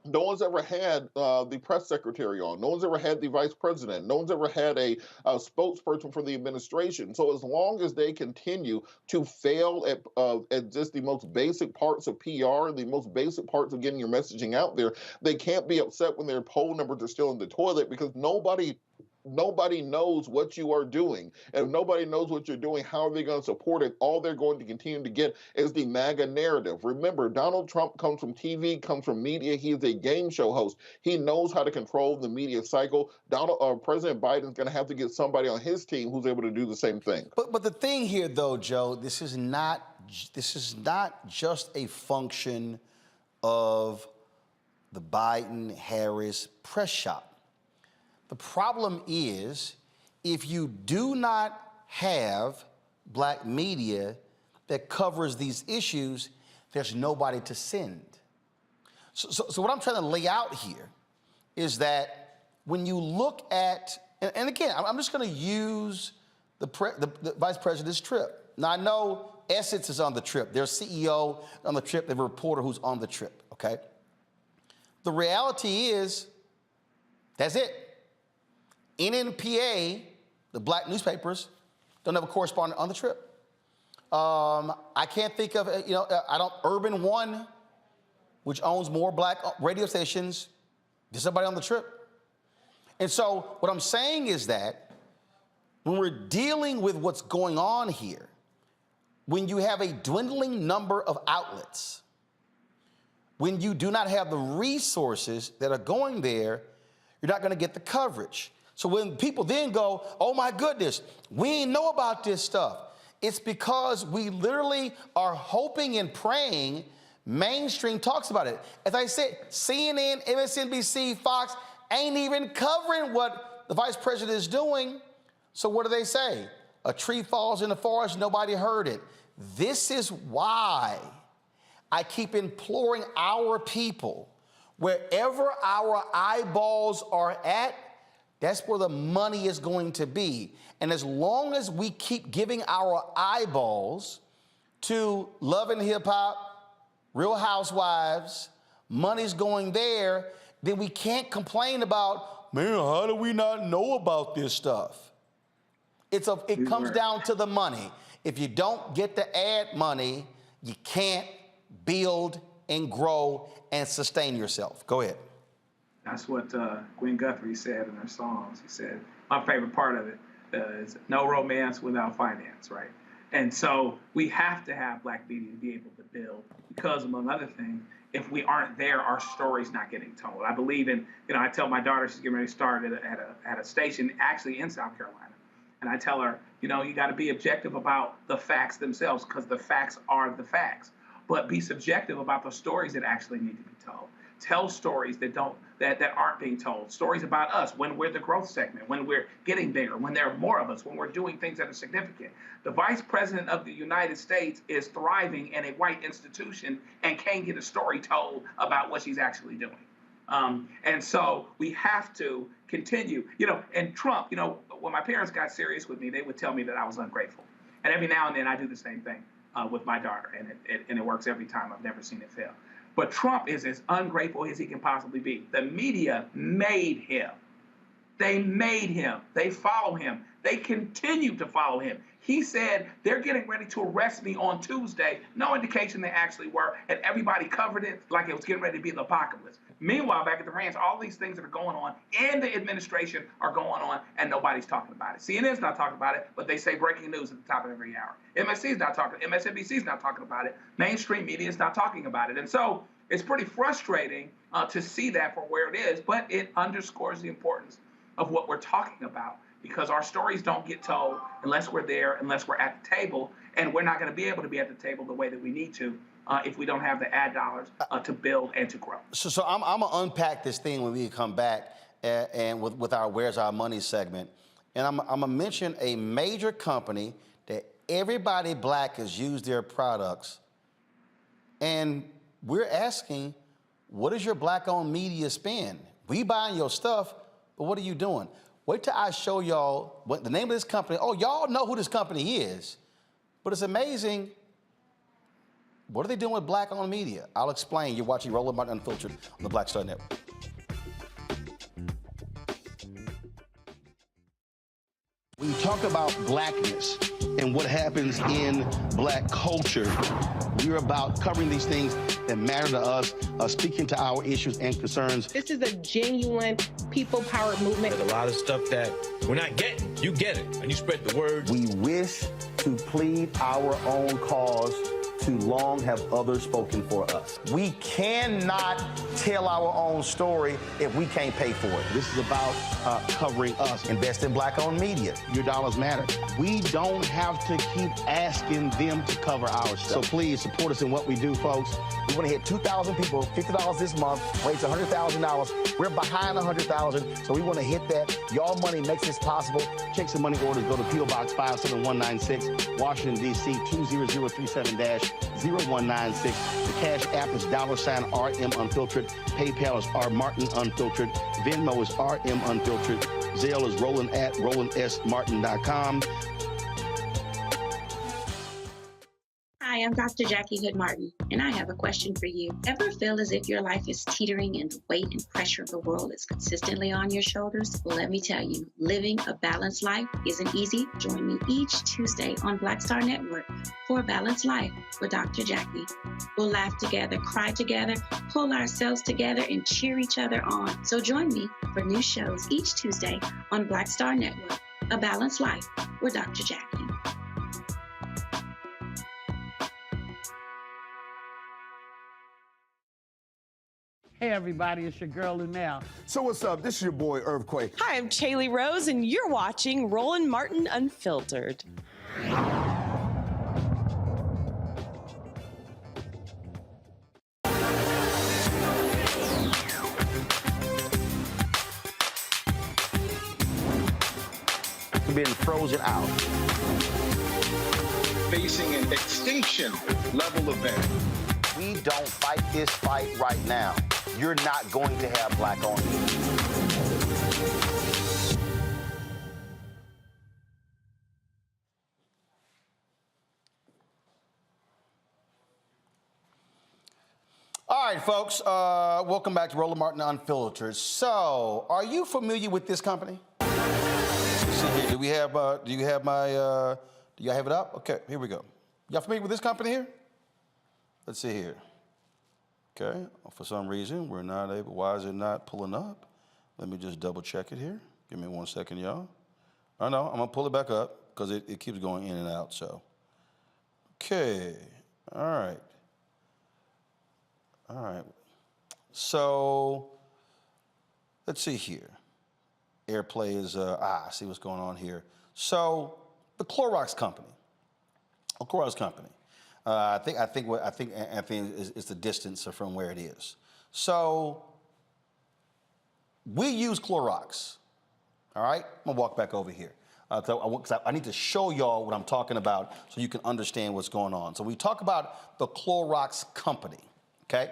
no one's ever had the press secretary on. No one's ever had the vice president. No one's ever had a spokesperson for the administration. So as long as they continue to fail at just the most basic parts of PR, the most basic parts of getting your messaging out there, they can't be upset when their poll numbers are still in the toilet, because nobody knows what you are doing. And if nobody knows what you're doing, how are they going to support it? All they're going to continue to get is the MAGA narrative. Remember, Donald Trump comes from TV, comes from media. He is a game show host. He knows how to control the media cycle. President Biden's going to have to get somebody on his team who's able to do the same thing. But the thing here, though, Joe, this is not just a function of the Biden-Harris press shop. The problem is, if you do not have black media that covers these issues, there's nobody to send. So what I'm trying to lay out here is that when you look at, and again, I'm just going to use the vice president's trip. Now, I know Essence is on the trip. Their CEO on the trip. They have a reporter who's on the trip, okay? The reality is, that's it. NNPA, the black newspapers, don't have a correspondent on the trip. I can't think of, Urban One, which owns more black radio stations, there's somebody on the trip. And so what I'm saying is that when we're dealing with what's going on here, when you have a dwindling number of outlets, when you do not have the resources that are going there, you're not going to get the coverage. So when people then go, oh my goodness, we didn't know about this stuff, it's because we literally are hoping and praying mainstream talks about it. As I said, CNN, MSNBC, Fox ain't even covering what the vice president is doing. So what do they say? A tree falls in the forest, nobody heard it. This is why I keep imploring our people, wherever our eyeballs are at, that's where the money is going to be. And as long as we keep giving our eyeballs to Love and Hip Hop, Real Housewives, money's going there, then we can't complain about, man, how do we not know about this stuff? It comes down to the money. If you don't get the ad money, you can't build and grow and sustain yourself. Go ahead. That's what Gwen Guthrie said in her songs. He said, my favorite part of it is no romance without finance, right? And so we have to have black media to be able to build, because among other things, if we aren't there, our story's not getting told. I believe in, I tell my daughter, she's getting ready to start at a station actually in South Carolina. And I tell her, you got to be objective about the facts themselves, because the facts are the facts. But be subjective about the stories that actually need to be told. Tell stories that aren't being told. Stories about us when we're the growth segment, when we're getting bigger, when there are more of us, when we're doing things that are significant. The vice president of the United States is thriving in a white institution and can't get a story told about what she's actually doing. And so we have to continue. And Trump, when my parents got serious with me, they would tell me that I was ungrateful. And every now and then I do the same thing with my daughter, and it works every time. I've never seen it fail. But Trump is as ungrateful as he can possibly be. The media made him. They made him. They follow him. They continue to follow him. He said, they're getting ready to arrest me on Tuesday. No indication they actually were, and everybody covered it like it was getting ready to be the apocalypse. Meanwhile, back at the ranch, all these things that are going on in the administration are going on, and nobody's talking about it. CNN's not talking about it, but they say breaking news at the top of every hour. MSNBC's not talking about it. Mainstream media is not talking about it. And so it's pretty frustrating to see that for where it is, but it underscores the importance of what we're talking about, because our stories don't get told unless we're there, unless we're at the table, and we're not going to be able to be at the table the way that we need to if we don't have the ad dollars to build and to grow. So I'm going to unpack this thing when we come back and with our Where's Our Money segment. And I'm going to mention a major company that everybody black has used their products. And we're asking, what is your black-owned media spend? We buying your stuff, but what are you doing? Wait till I show y'all what the name of this company. Oh, y'all know who this company is. But it's amazing. What are they doing with black-owned media? I'll explain. You're watching Roland Martin Unfiltered on the Black Star Network. When you talk about blackness and what happens in black culture, we're about covering these things that matter to us, speaking to our issues and concerns. This is a genuine people-powered movement. There's a lot of stuff that we're not getting. You get it, and you spread the word. We wish to plead our own cause. Too long have others spoken for us. We cannot tell our own story if we can't pay for it. This is about covering us. Invest in black-owned media. Your dollars matter. We don't have to keep asking them to cover our stuff. So please support us in what we do, folks. We want to hit 2,000 people, $50 this month, raise $100,000. We're behind 100,000, so we want to hit that. Y'all money makes this possible. Check some money orders. Go to P.O. Box 57196, Washington, D.C. 20037-0196. The Cash App is $RM Unfiltered. PayPal is R Martin Unfiltered. Venmo is RM Unfiltered. Zelle is Roland at RolandSMartin.com. Hi, I'm Dr. Jackie Hood Martin, and I have a question for you. Ever feel as if your life is teetering and the weight and pressure of the world is consistently on your shoulders? Well, let me tell you, living a balanced life isn't easy. Join me each Tuesday on Black Star Network for A Balanced Life with Dr. Jackie. We'll laugh together, cry together, pull ourselves together, and cheer each other on. So join me for new shows each Tuesday on Black Star Network, A Balanced Life with Dr. Jackie. Hey everybody, it's your girl Lunel. So what's up? This is your boy Earthquake. Hi, I'm Chaley Rose, and you're watching Roland Martin Unfiltered. We've been frozen out. Facing an extinction level event. We don't fight this fight right now, you're not going to have black-owned media. All right, folks, welcome back to Roland Martin Unfiltered. So, are you familiar with this company? Let's see here. Do you have it up? Okay, here we go. Y'all familiar with this company here? Let's see here. Okay, for some reason, we're not able, why is it not pulling up? Let me just double check it here. Give me 1 second, y'all. I know, I'm gonna pull it back up because it keeps going in and out, so. Okay, all right. All right, so let's see here. Airplay is, I see what's going on here. So, the Clorox company, I think it's the distance from where it is. So we use Clorox. All right, I'm gonna walk back over here. I need to show y'all what I'm talking about so you can understand what's going on. So we talk about the Clorox company. Okay,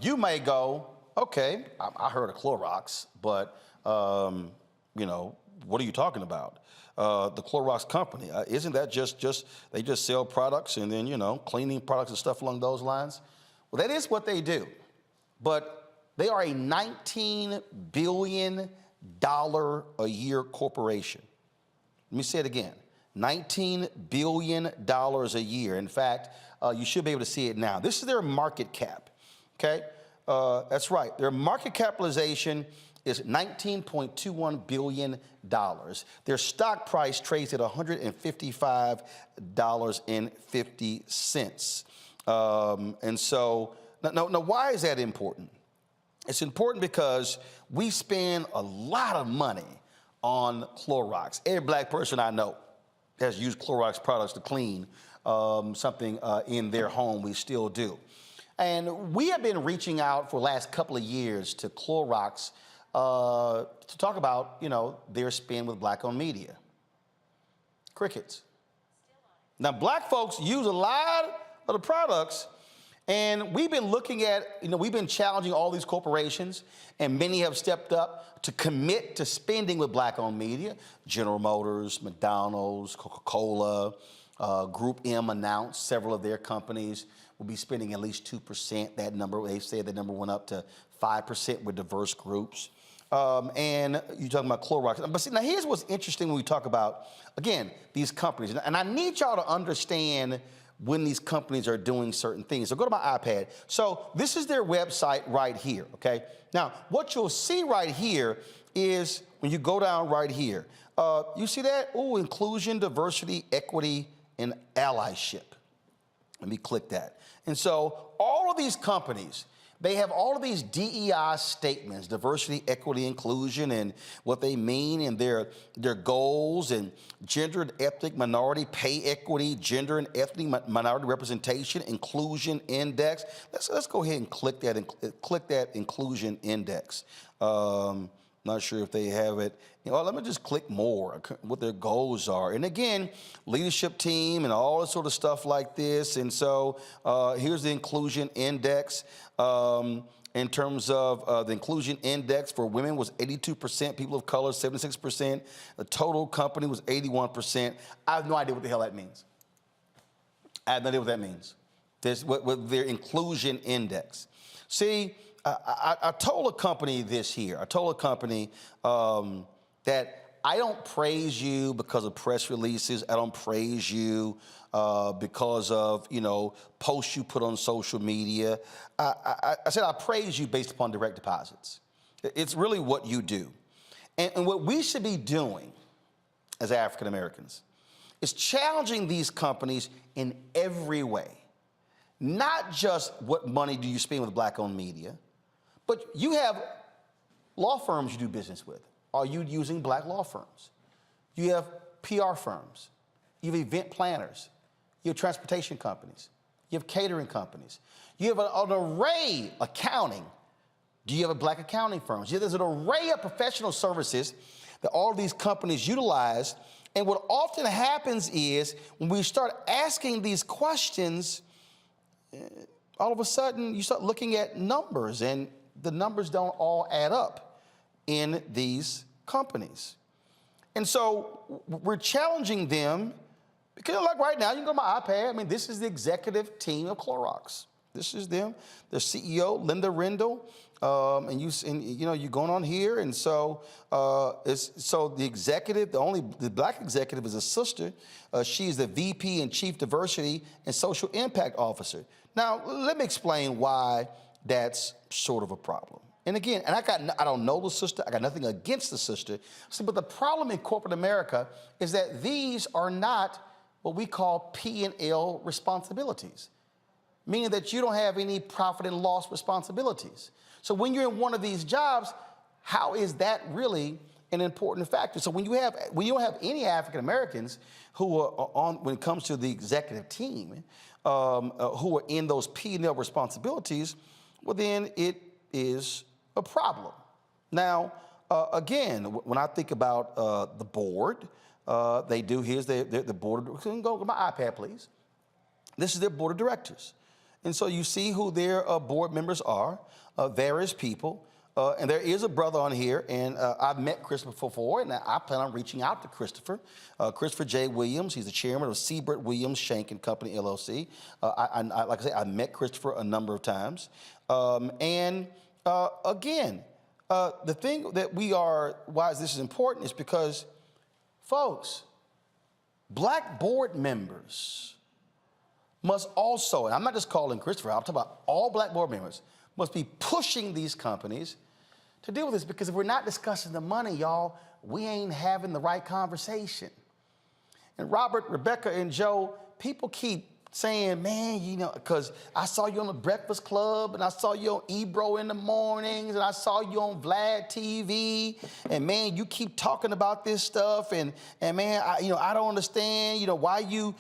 you may go, okay, I heard of Clorox, but you know, what are you talking about? The Clorox company, isn't that just they just sell products and then, you know, cleaning products and stuff along those lines? Well, that is what they do, but they are a $19 billion a year corporation. Let me say it again. $19 billion a year. In fact, you should be able to see it now. This is their market cap, okay? That's right. Their market capitalization is $19.21 billion. Their stock price trades at $155.50. And so, now, why is that important? It's important because we spend a lot of money on Clorox. Every black person I know has used Clorox products to clean something in their home. We still do. And we have been reaching out for the last couple of years to Clorox to talk about, their spin with black-owned media. Crickets. Now, black folks use a lot of the products, and we've been looking at, we've been challenging all these corporations, and many have stepped up to commit to spending with black-owned media. General Motors, McDonald's, Coca-Cola, Group M announced several of their companies will be spending at least 2%. That number, they said that number went up to 5% with diverse groups. And you're talking about Clorox. But see, now here's what's interesting when we talk about, again, these companies. And I need y'all to understand when these companies are doing certain things. So go to my iPad. So this is their website right here, okay? Now, what you'll see right here is when you go down right here, you see that? Oh, inclusion, diversity, equity, and allyship. Let me click that. And so all of these companies, they have all of these DEI statements, diversity, equity, inclusion, and what they mean, and their goals, and gender and ethnic minority pay equity, gender and ethnic minority representation, inclusion index. Let's go ahead and click that inclusion index. Not sure if they have it. Let me just click more, what their goals are. And again, leadership team and all this sort of stuff like this. And so here's the inclusion index. In terms of the inclusion index for women was 82%, people of color 76%. The total company was 81%. I have no idea what the hell that means. I have no idea what that means. With their inclusion index. See, I told a company this here. I told a company that I don't praise you because of press releases. I don't praise you because of, posts you put on social media. I said I praise you based upon direct deposits. It's really what you do. And what we should be doing as African Americans is challenging these companies in every way. Not just what money do you spend with black-owned media, but you have law firms you do business with. Are you using black law firms? You have PR firms. You have event planners. You have transportation companies. You have catering companies. You have an array of accounting. Do you have a black accounting firms? There's an array of professional services that all of these companies utilize. And what often happens is when we start asking these questions, all of a sudden you start looking at numbers, and the numbers don't all add up in these companies. And so we're challenging them because, like right now, you can go to my iPad. I mean, this is the executive team of Clorox. This is them, their CEO, Linda Rendell. And you're going on here, and so the executive, the black executive is a sister. She's the VP and Chief Diversity and Social Impact Officer. Now, let me explain why that's sort of a problem. And again, I don't know the sister. I got nothing against the sister. But the problem in corporate America is that these are not what we call P&L responsibilities, meaning that you don't have any profit and loss responsibilities. So when you're in one of these jobs, how is that really an important factor? So when you don't have any African Americans who are on, when it comes to the executive team, who are in those P&L responsibilities, well, then it is a problem. Now, again, when I think about the board, here's the board. Can you go to my iPad, please? This is their board of directors. And so you see who their board members are, various people. And there is a brother on here, and I've met Christopher before, and I plan on reaching out to Christopher. Christopher J. Williams, he's the chairman of Seabird Williams Shank and Company, LLC. Like I say, I met Christopher a number of times. Again, The thing that why this is important is because, folks, black board members must also, and I'm not just calling Christopher, I'm talking about all black board members, must be pushing these companies to deal with this, because if we're not discussing the money, y'all, we ain't having the right conversation. And Robert, Rebecca, and Joe, people keep saying, man, you know, because I saw you on the Breakfast Club, and I saw you on Ebro in the mornings, and I saw you on Vlad TV, and man, you keep talking about this stuff, and man, I don't understand, you know, why you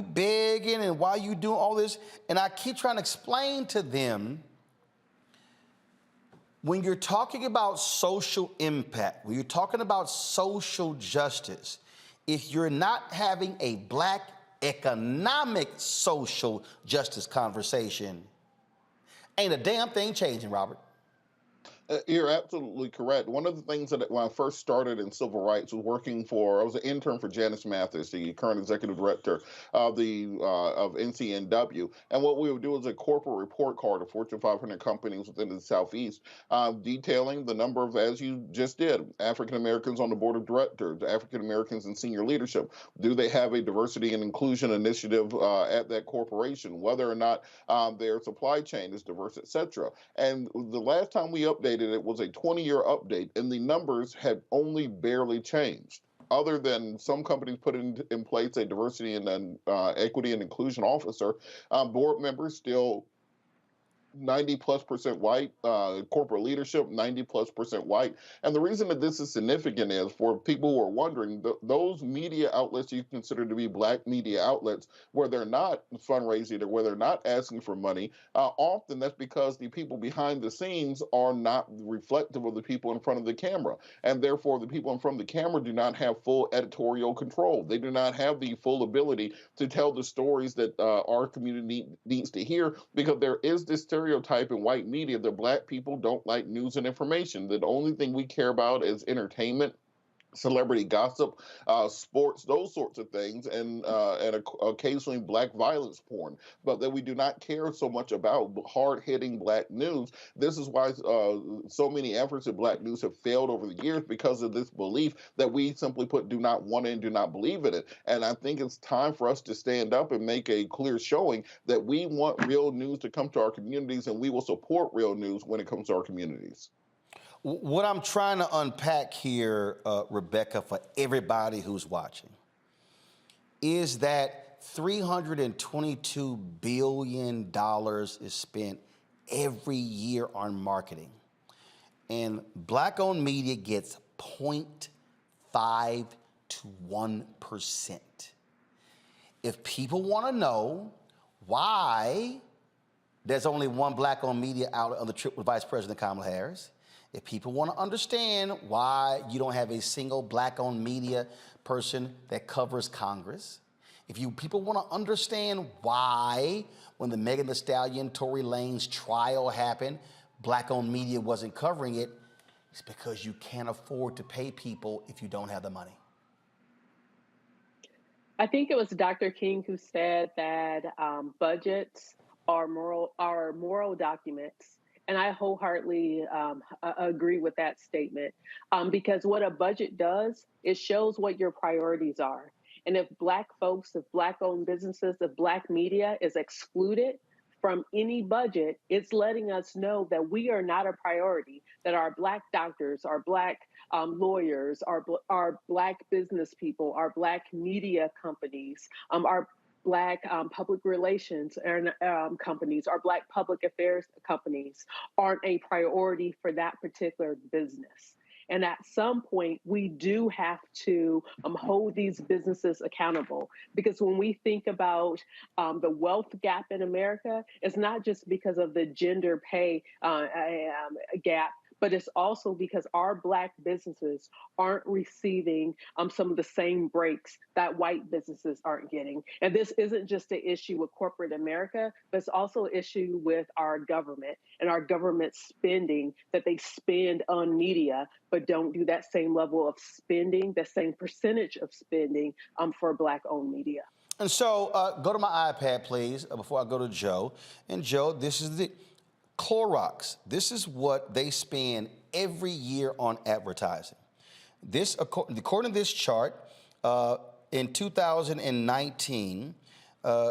begging and why you doing all this, and I keep trying to explain to them, when you're talking about social impact, when you're talking about social justice, if you're not having a black economic social justice conversation, ain't a damn thing changing, Robert. You're absolutely correct. One of the things that when I first started in civil rights was I was an intern for Janice Mathis, the current executive director of NCNW. And what we would do is a corporate report card of Fortune 500 companies within the Southeast, detailing the number of, as you just did, African Americans on the board of directors, African Americans in senior leadership. Do they have a diversity and inclusion initiative at that corporation? Whether or not their supply chain is diverse, et cetera. And the last time we updated, it was a 20-year update, and the numbers had only barely changed. Other than some companies put in place a diversity and equity and inclusion officer, board members still 90+% white, corporate leadership 90+% white. And the reason that this is significant is, for people who are wondering, those media outlets you consider to be black media outlets, where they're not fundraising or where they're not asking for money, often that's because the people behind the scenes are not reflective of the people in front of the camera. And therefore, the people in front of the camera do not have full editorial control. They do not have the full ability to tell the stories that our community needs to hear, because there is this stereotype in white media that black people don't like news and information. The only thing we care about is entertainment, celebrity gossip, sports, those sorts of things, and occasionally black violence porn, but that we do not care so much about hard-hitting black news. This is why so many efforts at black news have failed over the years, because of this belief that we simply put do not want it and do not believe in it. And I think it's time for us to stand up and make a clear showing that we want real news to come to our communities, and we will support real news when it comes to our communities. What I'm trying to unpack here, Rebecca, for everybody who's watching, is that $322 billion is spent every year on marketing, and black-owned media gets 0.5 to 1%. If people want to know why there's only one black-owned media outlet on the trip with Vice President Kamala Harris, if people want to understand why you don't have a single black-owned media person that covers Congress, if people want to understand why, when the Megan Thee Stallion, Tory Lanez trial happened, black-owned media wasn't covering it, it's because you can't afford to pay people if you don't have the money. I think it was Dr. King who said that budgets are moral documents. And I wholeheartedly agree with that statement, because what a budget does, it shows what your priorities are. And if black folks, if black-owned businesses, if black media is excluded from any budget, it's letting us know that we are not a priority, that our black doctors, our black lawyers, our black business people, our black media companies, our Black public relations companies, our Black public affairs companies aren't a priority for that particular business. And at some point, we do have to hold these businesses accountable, because when we think about the wealth gap in America, it's not just because of the gender pay gap, but it's also because our black businesses aren't receiving some of the same breaks that white businesses aren't getting. And this isn't just an issue with corporate America, but it's also an issue with our government and our government spending that they spend on media, but don't do that same level of spending, that same percentage of spending for black-owned media. And so go to my iPad, please, before I go to Joe. And Joe, this is the Clorox. This is what they spend every year on advertising. This, according to this chart, in 2019,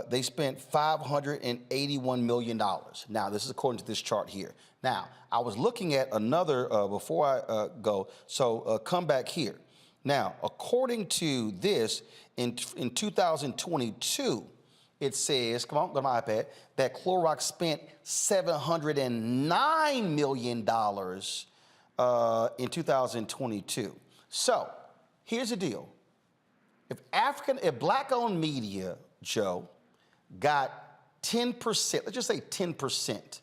they spent $581 million. Now, this is according to this chart here. Now, I was looking at another, before I go, so come back here. Now, according to this, in 2022, it says, come on, go to my iPad, that Clorox spent $709 million in 2022. So, here's the deal. If black-owned media, Joe, got 10%, let's just say 10%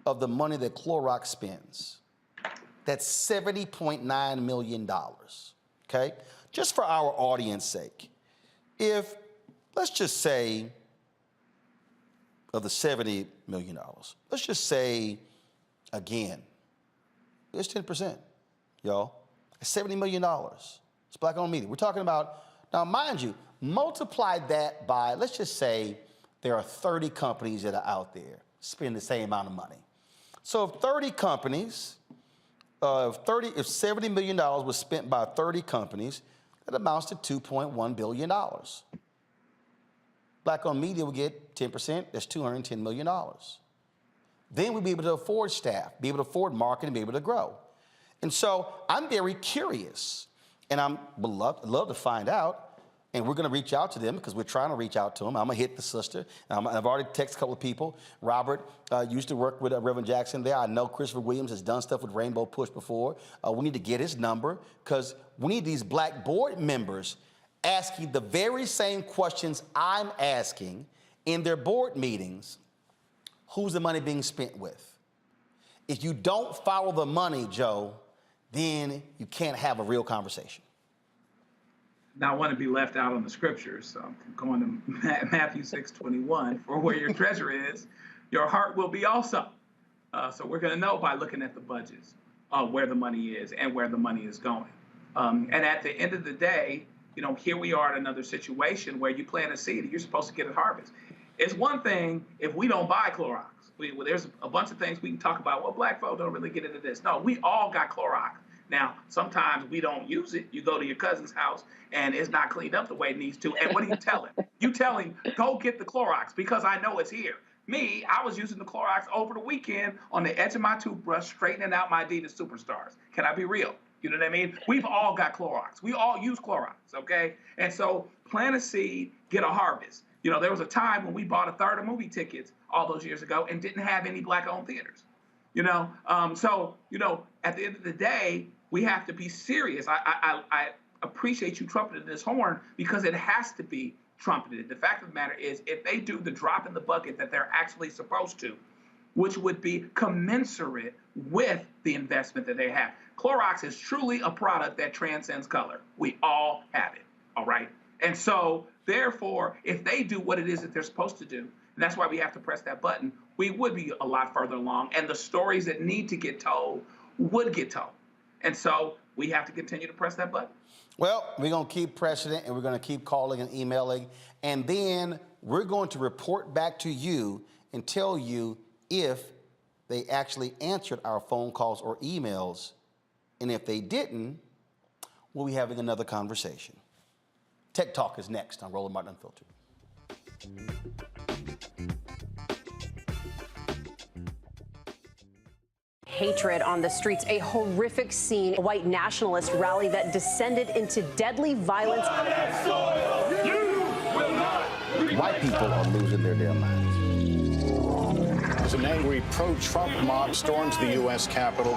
of the money that Clorox spends, that's $70.9 million, okay? Just for our audience sake, if, let's just say, of the $70 million, let's just say, again, it's 10%, y'all. It's $70 million. It's black-owned media. We're talking about, now mind you, multiply that by, let's just say there are 30 companies that are out there spending the same amount of money. So if 30 companies, if $70 million was spent by 30 companies, that amounts to $2.1 billion. Black-owned media would get 10%, that's $210 million. Then we'd be able to afford staff, be able to afford marketing, be able to grow. And so I'm very curious, and I'm love to find out, and we're going to reach out to them because we're trying to reach out to them. I'm going to hit the sister. I've already texted a couple of people. Robert used to work with Reverend Jackson there. I know Christopher Williams has done stuff with Rainbow Push before. We need to get his number because we need these black board members asking the very same questions I'm asking in their board meetings. Who's the money being spent with? If you don't follow the money, Joe, then you can't have a real conversation. Not want to be left out on the scriptures. So I'm going to Matthew 6:21. For where your treasure is, your heart will be also. So we're going to know by looking at the budgets where the money is and where the money is going. And at the end of the day, you know, here we are in another situation where you plant a seed and you're supposed to get a harvest. It's one thing if we don't buy Clorox. There's a bunch of things we can talk about. Well, black folk don't really get into this. No, we all got Clorox. Now, sometimes we don't use it. You go to your cousin's house and it's not cleaned up the way it needs to. And what do you tell him? You tell him, go get the Clorox because I know it's here. Me, I was using the Clorox over the weekend on the edge of my toothbrush, straightening out my Adidas Superstars. Can I be real? You know what I mean? We've all got Clorox. We all use Clorox, okay? And so plant a seed, get a harvest. You know, there was a time when we bought a third of movie tickets all those years ago and didn't have any black-owned theaters. You know, so, you know, at the end of the day, we have to be serious. I appreciate you trumpeting this horn because it has to be trumpeted. The fact of the matter is, if they do the drop in the bucket that they're actually supposed to, which would be commensurate with the investment that they have. Clorox is truly a product that transcends color. We all have it, all right? And so, therefore, if they do what it is that they're supposed to do, and that's why we have to press that button, we would be a lot further along, and the stories that need to get told would get told. And so we have to continue to press that button. Well, we're going to keep pressing it, and we're going to keep calling and emailing, and then we're going to report back to you and tell you if they actually answered our phone calls or emails, and if they didn't, we'll be having another conversation. Tech Talk is next on Roland Martin Unfiltered. Hatred on the streets, a horrific scene, a white nationalist rally that descended into deadly violence. White people are losing their damn minds. As an angry pro-Trump mob storms the U.S. Capitol,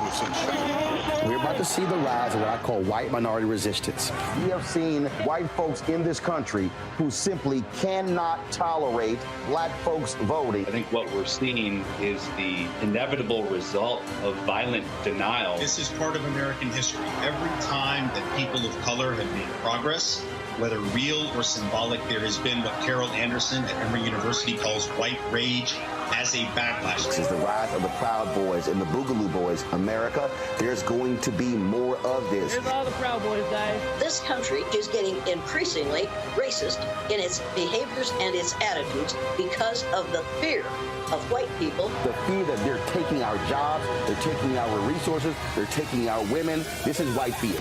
we're about to see the rise of what I call white minority resistance. We have seen white folks in this country who simply cannot tolerate black folks voting. I think what we're seeing is the inevitable result of violent denial. This is part of American history. Every time that people of color have made progress, whether real or symbolic, there has been what Carol Anderson at Emory University calls white rage. as a backlash. This is the rise of the Proud Boys and the Boogaloo Boys. America, there's going to be more of this. Here's all the Proud Boys, guys. This country is getting increasingly racist in its behaviors and its attitudes because of the fear of white people. The fear that they're taking our jobs, they're taking our resources, they're taking our women. This is white fear.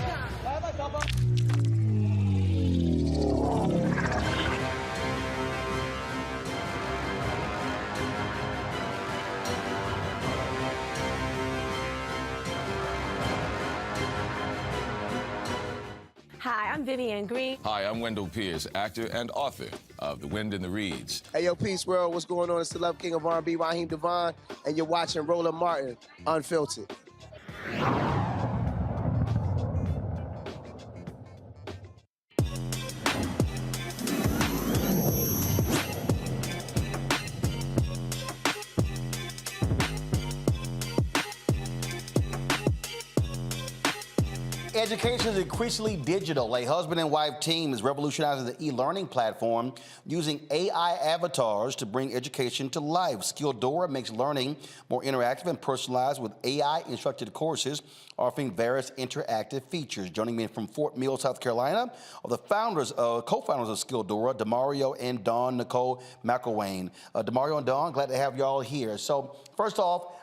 Hi, I'm Vivian Green. Hi, I'm Wendell Pierce, actor and author of The Wind in the Reeds. Hey, yo, Peace World, what's going on? It's the Love King of R&B, Raheem Devon, and you're watching Roland Martin, Unfiltered. Education is increasingly digital. A husband and wife team is revolutionizing the e-learning platform using AI avatars to bring education to life. Skilldora makes learning more interactive and personalized with AI-instructed courses offering various interactive features. Joining me from Fort Mill, South Carolina, are the co-founders of Skilldora, Demario and Dawn Nicole McElwain. Demario and Dawn, glad to have y'all here. So first off,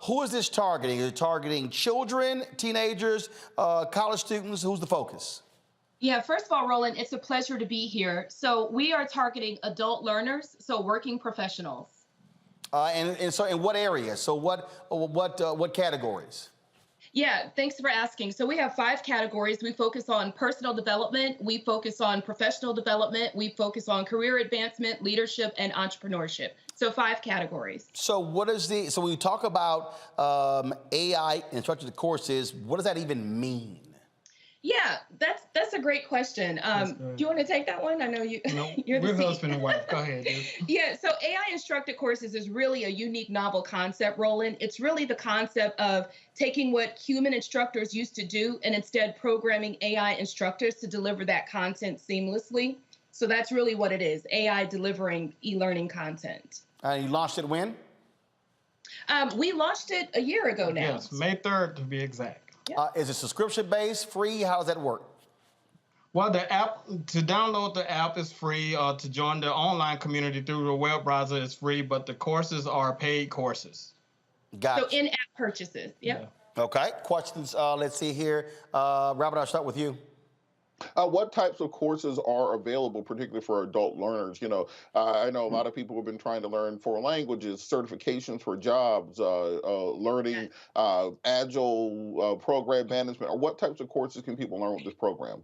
who is this targeting? Is it targeting children, teenagers, college students? Who's the focus? Yeah, first of all, Roland, it's a pleasure to be here. So we are targeting adult learners, so working professionals. And so in what areas? So what categories? Yeah, thanks for asking. So we have 5 categories. We focus on personal development, we focus on professional development, we focus on career advancement, leadership, and entrepreneurship. So 5 categories. So so when you talk about AI instructed courses, what does that even mean? Yeah, that's a great question. Do you want to take that one? I know you. No, you're we're husband and wife. Go ahead, dude. Yeah, so AI instructed courses is really a unique, novel concept, Roland. It's really the concept of taking what human instructors used to do and instead programming AI instructors to deliver that content seamlessly. So that's really what it is, AI delivering e-learning content. You launched it when? We launched it a year ago now. Yes, May 3rd to be exact. Is it subscription-based, free? How does that work? Well, the app, to download the app is free. To join the online community through the web browser is free, but the courses are paid courses. Gotcha. So in-app purchases, yep. Yeah. Okay, questions, let's see here. Robert, I'll start with you. What types of courses are available, particularly for adult learners? You know, I know a lot of people have been trying to learn foreign languages, certifications for jobs, learning agile program management. Or what types of courses can people learn with this program?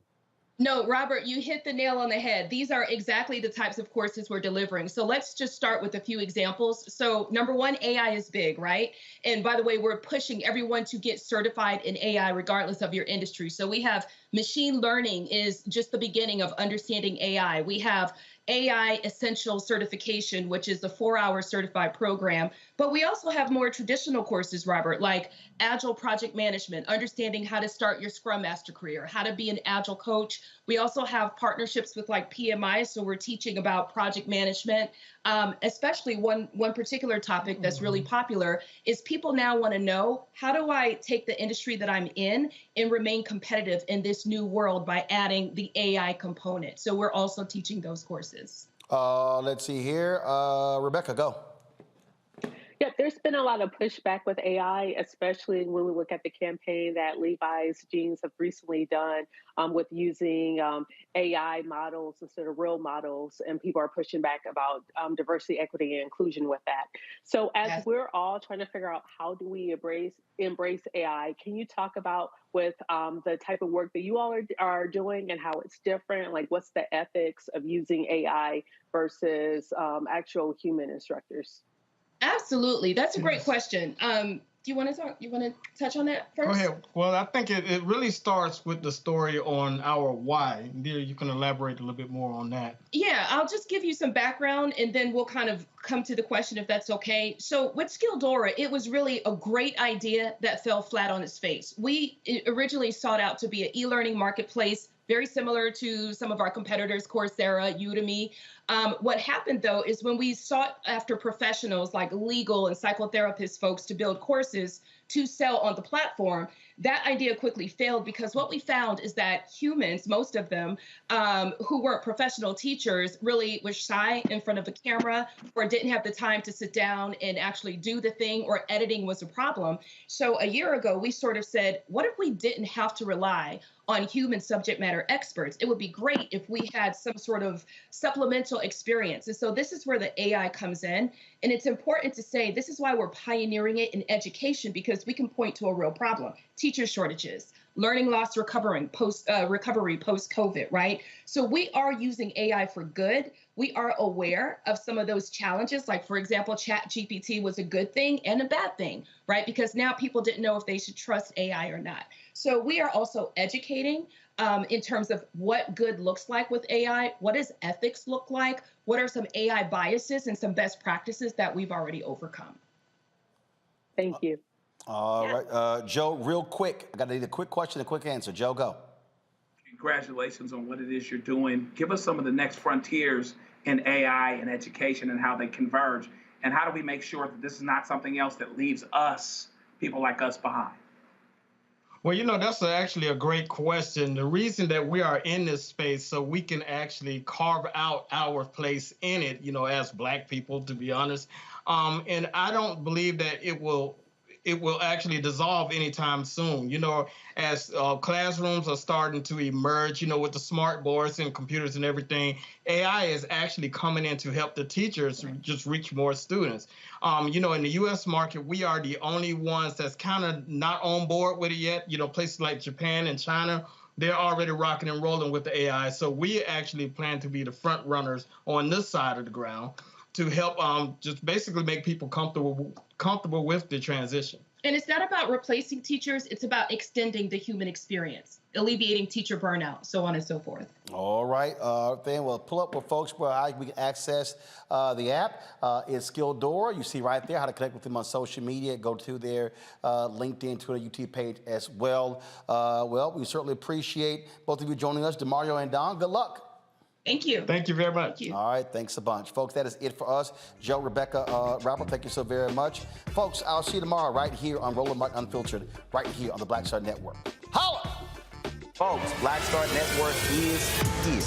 No, Robert, you hit the nail on the head. These are exactly the types of courses we're delivering. So let's just start with a few examples. So number one, AI is big, right? And by the way, we're pushing everyone to get certified in AI regardless of your industry. So we have machine learning is just the beginning of understanding AI. We have AI Essential Certification, which is a 4-hour certified program. But we also have more traditional courses, Robert, like Agile Project Management, understanding how to start your Scrum Master career, how to be an Agile coach. We also have partnerships with like PMI, so we're teaching about project management. Especially one particular topic that's really popular is people now want to know, how do I take the industry that I'm in and remain competitive in this new world by adding the AI component? So we're also teaching those courses. Let's see here. Rebecca, go. Yeah, there's been a lot of pushback with AI, especially when we look at the campaign that Levi's Jeans have recently done with using AI models instead of real models, and people are pushing back about diversity, equity, and inclusion with that. So as we're all trying to figure out how do we embrace AI, can you talk about with the type of work that you all are doing and how it's different? Like, what's the ethics of using AI versus actual human instructors? Absolutely. That's a great question. Do you want to talk? You want to touch on that first? Go ahead. Well, I think it really starts with the story on our why. Dear, you can elaborate a little bit more on that. Yeah, I'll just give you some background and then we'll kind of come to the question if that's okay. So with Skilldora, it was really a great idea that fell flat on its face. We originally sought out to be an e-learning marketplace very similar to some of our competitors, Coursera, Udemy. What happened, though, is when we sought after professionals like legal and psychotherapist folks to build courses to sell on the platform, that idea quickly failed because what we found is that humans, most of them, who weren't professional teachers, really were shy in front of a camera or didn't have the time to sit down and actually do the thing, or editing was a problem. So a year ago, we sort of said, what if we didn't have to rely on human subject matter experts? It would be great if we had some sort of supplemental experience. And so this is where the AI comes in. And it's important to say this is why we're pioneering it in education, because we can point to a real problem: teacher shortages, learning loss recovery post-COVID, right? So we are using AI for good. We are aware of some of those challenges. Like, for example, ChatGPT was a good thing and a bad thing, right? Because now people didn't know if they should trust AI or not. So we are also educating in terms of what good looks like with AI. What does ethics look like? What are some AI biases and some best practices that we've already overcome? Thank you. All right, Joe, real quick. I need a quick question, a quick answer. Joe, go. Congratulations on what it is you're doing. Give us some of the next frontiers in AI and education and how they converge. And how do we make sure that this is not something else that leaves us, people like us, behind? Well, that's actually a great question. The reason that we are in this space so we can actually carve out our place in it, as Black people, to be honest. And I don't believe that it will actually dissolve anytime soon. As classrooms are starting to emerge, with the smart boards and computers and everything, AI is actually coming in to help the teachers just reach more students. In the U.S. market, we are the only ones that's kind of not on board with it yet. Places like Japan and China, they're already rocking and rolling with the AI. So we actually plan to be the front runners on this side of the ground to help just basically make people comfortable with the transition. And it's not about replacing teachers, it's about extending the human experience, alleviating teacher burnout, so on and so forth. All right, then we'll pull up with folks where we can access the app. It's Skilldora. You see right there how to connect with them on social media. Go to their LinkedIn, Twitter, YouTube page as well. Well, we certainly appreciate both of you joining us, DeMario and Don. Good luck. Thank you. Thank you very much. Thank you. All right, thanks a bunch. Folks, that is it for us. Joe, Rebecca, Robert, thank you so very much. Folks, I'll see you tomorrow right here on Roland Martin Unfiltered, right here on the Black Star Network. Holla! Folks, Black Star Network is here.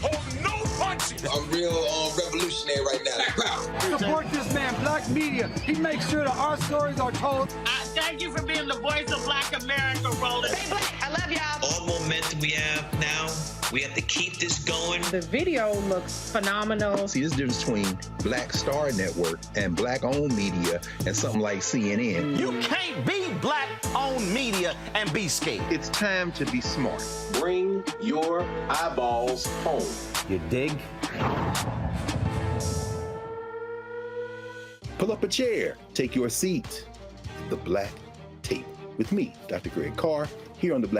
Oh, no punches! I'm real revolutionary right now. Support this man, Black Media. He makes sure that our stories are told. Thank you for being the voice of Black America, Roland. Stay Black. I love y'all. All momentum we have now, we have to keep this going. The video looks phenomenal. See, this difference between Black Star Network and Black-owned media and something like CNN. You can't be Black-owned media and be scared. It's time to be smart. Bring your eyeballs home. You dig? Pull up a chair. Take your seat. The Black Tape with me, Dr. Greg Carr, here on the Black